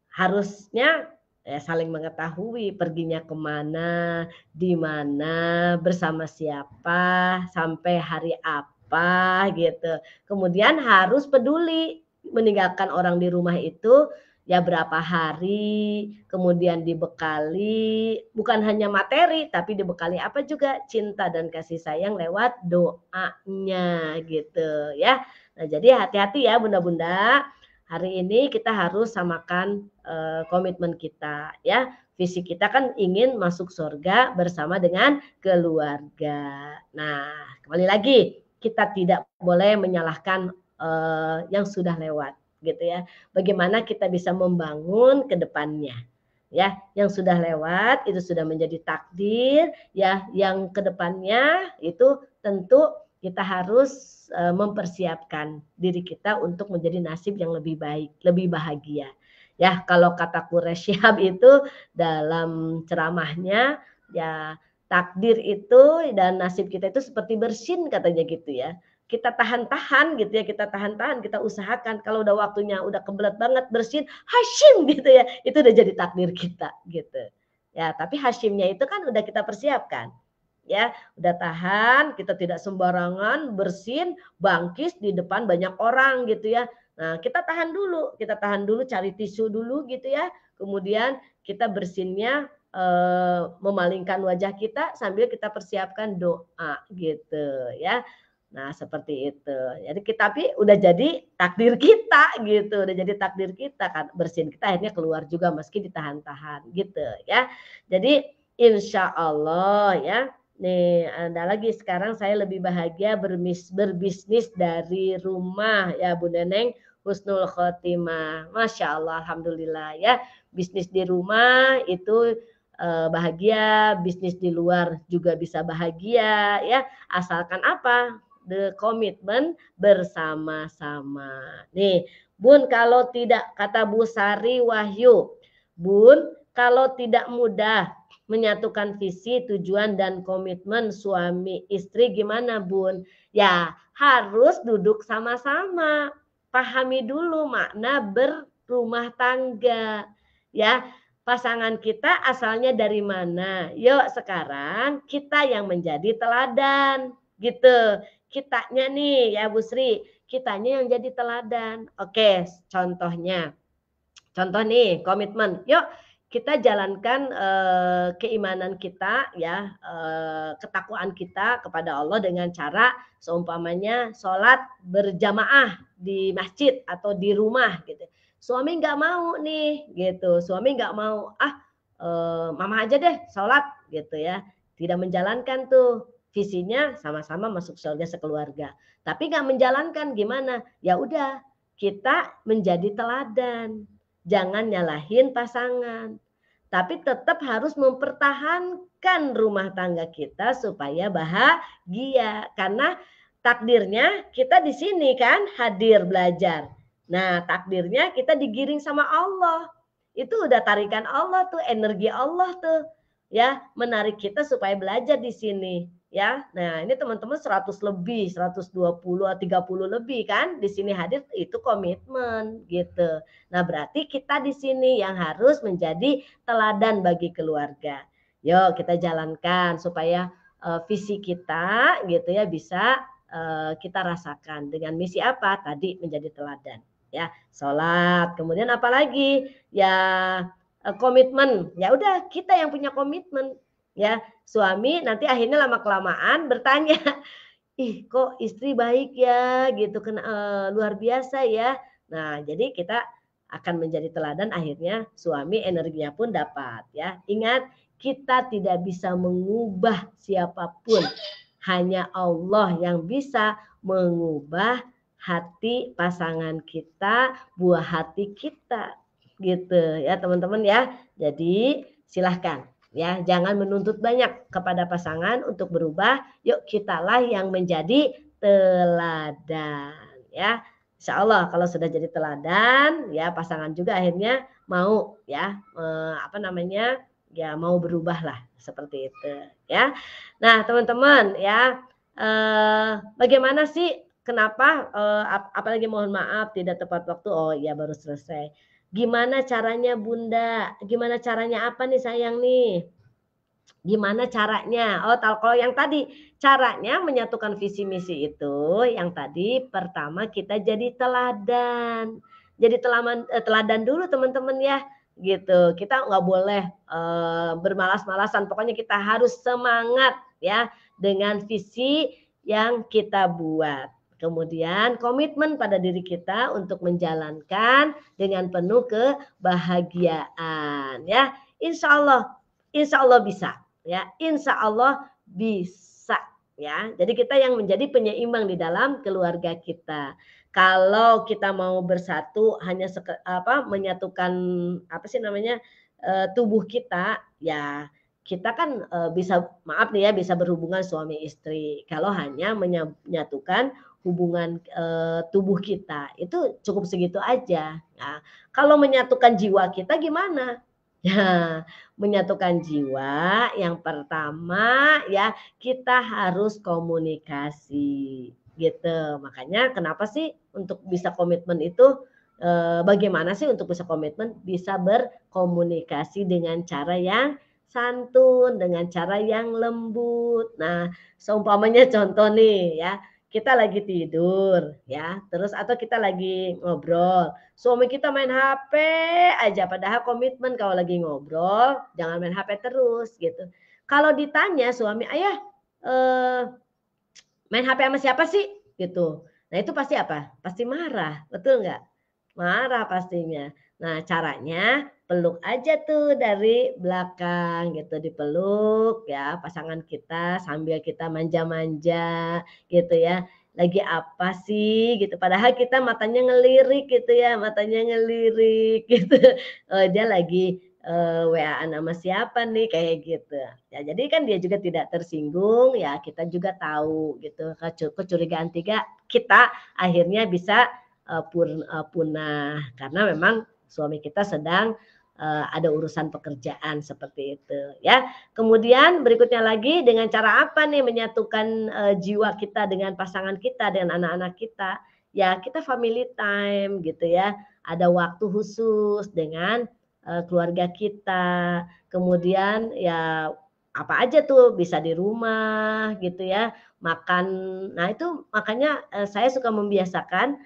Speaker 1: harusnya ya saling mengetahui perginya kemana, di mana, bersama siapa, sampai hari apa gitu. Kemudian harus peduli meninggalkan orang di rumah itu ya berapa hari, kemudian dibekali bukan hanya materi tapi dibekali apa juga cinta dan kasih sayang lewat doanya gitu ya. Nah, jadi hati-hati ya Bunda-bunda. Hari ini kita harus samakan komitmen kita ya. Visi kita kan ingin masuk surga bersama dengan keluarga. Nah, kembali lagi kita tidak boleh menyalahkan yang sudah lewat gitu ya. Bagaimana kita bisa membangun ke depannya. Ya, yang sudah lewat itu sudah menjadi takdir ya, yang ke depannya itu tentu kita harus mempersiapkan diri kita untuk menjadi nasib yang lebih baik, lebih bahagia. Ya, kalau kata Quraish Shihab itu dalam ceramahnya ya takdir itu dan nasib kita itu seperti bersin katanya gitu ya. Kita tahan-tahan gitu ya, kita tahan-tahan, kita usahakan kalau udah waktunya udah kebelet banget bersin, Hashim gitu ya. Itu udah jadi takdir kita gitu. Ya, tapi Hashimnya itu kan udah kita persiapkan. Ya, udah tahan, kita tidak sembarangan bersin, bangkis di depan banyak orang gitu ya. Nah, kita tahan dulu cari tisu dulu gitu ya. Kemudian kita bersinnya memalingkan wajah kita sambil kita persiapkan doa gitu ya. Nah, seperti itu. Jadi kita tapi udah jadi takdir kita gitu, udah jadi takdir kita kan bersin kita akhirnya keluar juga meski ditahan-tahan gitu ya. Jadi insya Allah ya. Nih, ada lagi sekarang saya lebih bahagia berbisnis dari rumah ya Bu Neneng, husnul khotimah. Masya Allah, alhamdulillah ya. Bisnis di rumah itu bahagia, bisnis di luar juga bisa bahagia ya. Asalkan apa? The komitmen bersama-sama. Nih, Bun, kalau tidak kata Bu Sari Wahyu, Bun, kalau tidak mudah menyatukan visi, tujuan, dan komitmen suami istri gimana Bun? Ya harus duduk sama-sama. Pahami dulu makna berumah tangga. Ya, pasangan kita asalnya dari mana? Yuk sekarang kita yang menjadi teladan. Gitu. Kitanya nih ya Bu Sri, kitanya yang jadi teladan. Oke, contohnya. Contoh nih, komitmen. Yuk kita jalankan keimanan kita ya, ketakwaan kita kepada Allah dengan cara seumpamanya sholat berjamaah di masjid atau di rumah gitu. Suami nggak mau nih gitu, suami nggak mau mama aja deh sholat gitu ya, tidak menjalankan tuh visinya sama-sama masuk surga sekeluarga, tapi nggak menjalankan gimana? Ya udah kita menjadi teladan. Jangan nyalahin pasangan. Tapi tetap harus mempertahankan rumah tangga kita supaya bahagia. Karena takdirnya kita di sini kan hadir belajar. Nah, takdirnya kita digiring sama Allah. Itu udah tarikan Allah tuh, energi Allah tuh. Ya, menarik kita supaya belajar di sini. Ya, nah ini teman-teman 100 lebih, 120, 30 lebih kan di sini hadir itu komitmen gitu. Nah, berarti kita di sini yang harus menjadi teladan bagi keluarga. Yuk kita jalankan supaya visi kita gitu ya bisa kita rasakan dengan misi apa? Tadi menjadi teladan ya, sholat. Kemudian apa lagi? Ya komitmen. Ya udah kita yang punya komitmen ya. Suami nanti akhirnya lama kelamaan bertanya, ih kok istri baik ya gitu kan luar biasa ya. Nah, jadi kita akan menjadi teladan akhirnya suami energinya pun dapat ya. Ingat kita tidak bisa mengubah siapapun. Hanya Allah yang bisa mengubah hati pasangan kita, buah hati kita gitu ya teman-teman ya. Jadi silahkan ya, jangan menuntut banyak kepada pasangan untuk berubah. Yuk kitalah yang menjadi teladan ya. Insya Allah kalau sudah jadi teladan ya pasangan juga akhirnya mau ya ya mau berubah lah seperti itu ya. Nah teman-teman ya bagaimana sih kenapa, apalagi mohon maaf tidak tepat waktu, oh iya baru selesai. Gimana caranya Bunda? Gimana caranya apa nih sayang nih? Gimana caranya? Oh, kalau yang tadi, caranya menyatukan visi misi itu yang tadi pertama kita jadi teladan. Jadi teladan dulu teman-teman ya, gitu. Kita nggak boleh, bermalas-malasan, pokoknya kita harus semangat ya dengan visi yang kita buat. Kemudian komitmen pada diri kita untuk menjalankan dengan penuh kebahagiaan ya. Insya Allah bisa ya, insya Allah bisa ya. Jadi kita yang menjadi penyeimbang di dalam keluarga kita. Kalau kita mau bersatu hanya menyatukan apa sih namanya tubuh kita, ya kita kan bisa maaf nih ya bisa berhubungan suami istri. Kalau hanya menyatukan hubungan tubuh kita itu cukup segitu aja. Nah, kalau menyatukan jiwa kita gimana? Ya, menyatukan jiwa yang pertama ya kita harus komunikasi gitu. Makanya kenapa sih untuk bisa komitmen itu bagaimana sih untuk bisa komitmen? Bisa berkomunikasi dengan cara yang santun, dengan cara yang lembut. Nah, seumpamanya contoh nih ya, kita lagi tidur ya, terus atau kita lagi ngobrol. Suami kita main HP aja, padahal komitmen kalau lagi ngobrol jangan main HP terus gitu. Kalau ditanya suami, "Ayah, eee, main HP sama siapa sih?" Gitu. Nah itu pasti apa? Pasti marah, betul nggak? Marah pastinya. Nah caranya peluk aja tuh dari belakang gitu, dipeluk ya pasangan kita sambil kita manja-manja gitu ya. Lagi apa sih gitu, padahal kita matanya ngelirik gitu ya, matanya ngelirik gitu. Oh dia lagi, WA-an sama siapa nih, kayak gitu. Ya jadi kan dia juga tidak tersinggung, ya kita juga tahu gitu, kecurigaan kita akhirnya bisa punah karena memang suami kita sedang ada urusan pekerjaan seperti itu ya. Kemudian berikutnya lagi dengan cara apa nih menyatukan jiwa kita dengan pasangan kita, dengan anak-anak kita, ya kita family time gitu ya. Ada waktu khusus dengan keluarga kita. Kemudian ya apa aja tuh bisa di rumah gitu ya, makan. Nah itu makanya saya suka membiasakan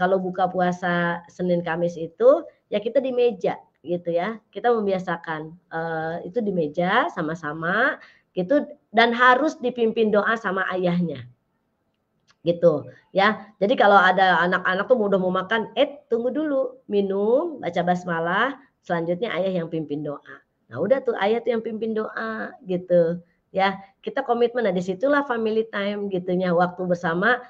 Speaker 1: kalau buka puasa Senin Kamis itu, ya kita di meja gitu ya. Kita membiasakan, itu di meja sama-sama gitu dan harus dipimpin doa sama ayahnya, gitu ya. Jadi kalau ada anak-anak tuh udah mau makan, tunggu dulu, minum, baca basmalah, selanjutnya ayah yang pimpin doa. Nah udah tuh ayah tuh yang pimpin doa gitu ya. Kita komitmen, nah disitulah family time gitunya, waktu bersama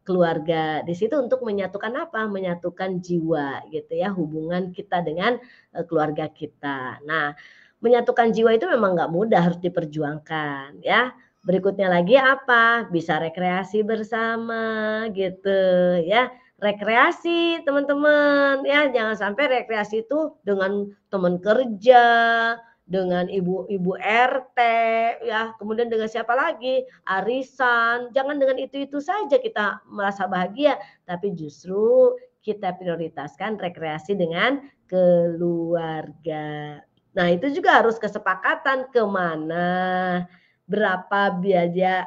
Speaker 1: keluarga. Di situ untuk menyatukan apa? Menyatukan jiwa gitu ya, hubungan kita dengan keluarga kita. Nah, menyatukan jiwa itu memang nggak mudah, harus diperjuangkan ya. Berikutnya lagi apa? Bisa rekreasi bersama gitu ya. Rekreasi teman-teman ya, jangan sampai rekreasi itu dengan teman kerja, dengan ibu-ibu RT ya, kemudian dengan siapa lagi, arisan. Jangan dengan itu-itu saja kita merasa bahagia, tapi justru kita prioritaskan rekreasi dengan keluarga. Nah, itu juga harus kesepakatan ke mana, berapa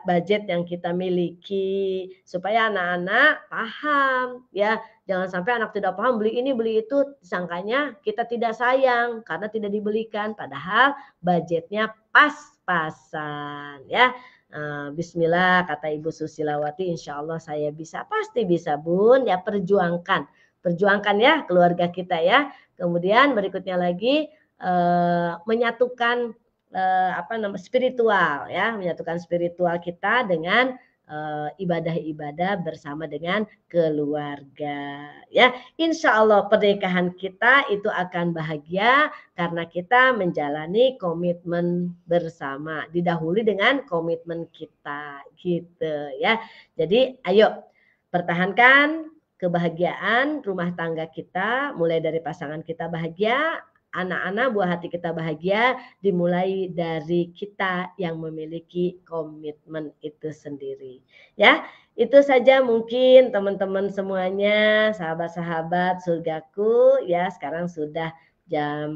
Speaker 1: budget yang kita miliki, supaya anak-anak paham ya. Jangan sampai anak tidak paham, beli ini, beli itu, disangkanya kita tidak sayang karena tidak dibelikan, padahal budgetnya pas-pasan ya. Bismillah kata Ibu Susilawati, insya Allah saya bisa, pasti bisa Bun, ya perjuangkan. Perjuangkan ya keluarga kita ya. Kemudian berikutnya lagi menyatukan spiritual ya, menyatukan spiritual kita dengan ibadah-ibadah bersama dengan keluarga ya. Insya Allah pernikahan kita itu akan bahagia karena kita menjalani komitmen bersama, didahului dengan komitmen kita gitu ya. Jadi ayo pertahankan kebahagiaan rumah tangga kita, mulai dari pasangan kita bahagia, anak-anak buah hati kita bahagia, dimulai dari kita yang memiliki komitmen itu sendiri. Ya, Itu saja mungkin teman-teman semuanya, sahabat-sahabat surgaku ya. Sekarang sudah jam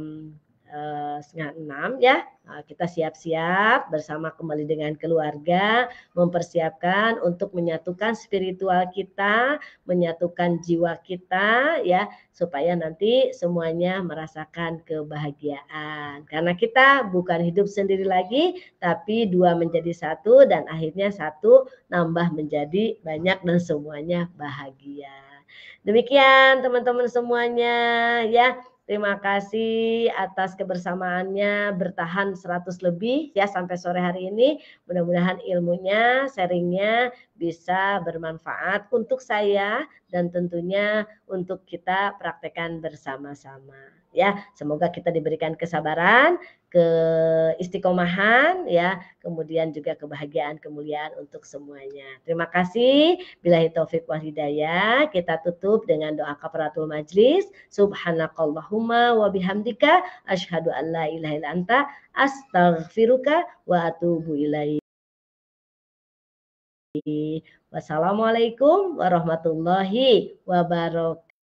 Speaker 1: 5:30 ya. Kita siap-siap bersama kembali dengan keluarga, mempersiapkan untuk menyatukan spiritual kita, menyatukan jiwa kita ya, supaya nanti semuanya merasakan kebahagiaan. Karena kita bukan hidup sendiri lagi, tapi dua menjadi satu dan akhirnya satu nambah menjadi banyak dan semuanya bahagia. Demikian teman-teman semuanya ya. Terima kasih atas kebersamaannya bertahan 100 lebih ya sampai sore hari ini. Mudah-mudahan ilmunya, sharingnya bisa bermanfaat untuk saya dan tentunya untuk kita praktekkan bersama-sama. Ya, semoga kita diberikan kesabaran, keistiqomahan ya, kemudian juga kebahagiaan, kemuliaan untuk semuanya. Terima kasih. Billahi taufik wal hidayah. Kita tutup dengan doa kafaratul majlis. Subhanakallahumma wa bihamdika asyhadu an la ilaha illa anta astaghfiruka wa atubu ilaik. Wassalamualaikum warahmatullahi wabarakatuh.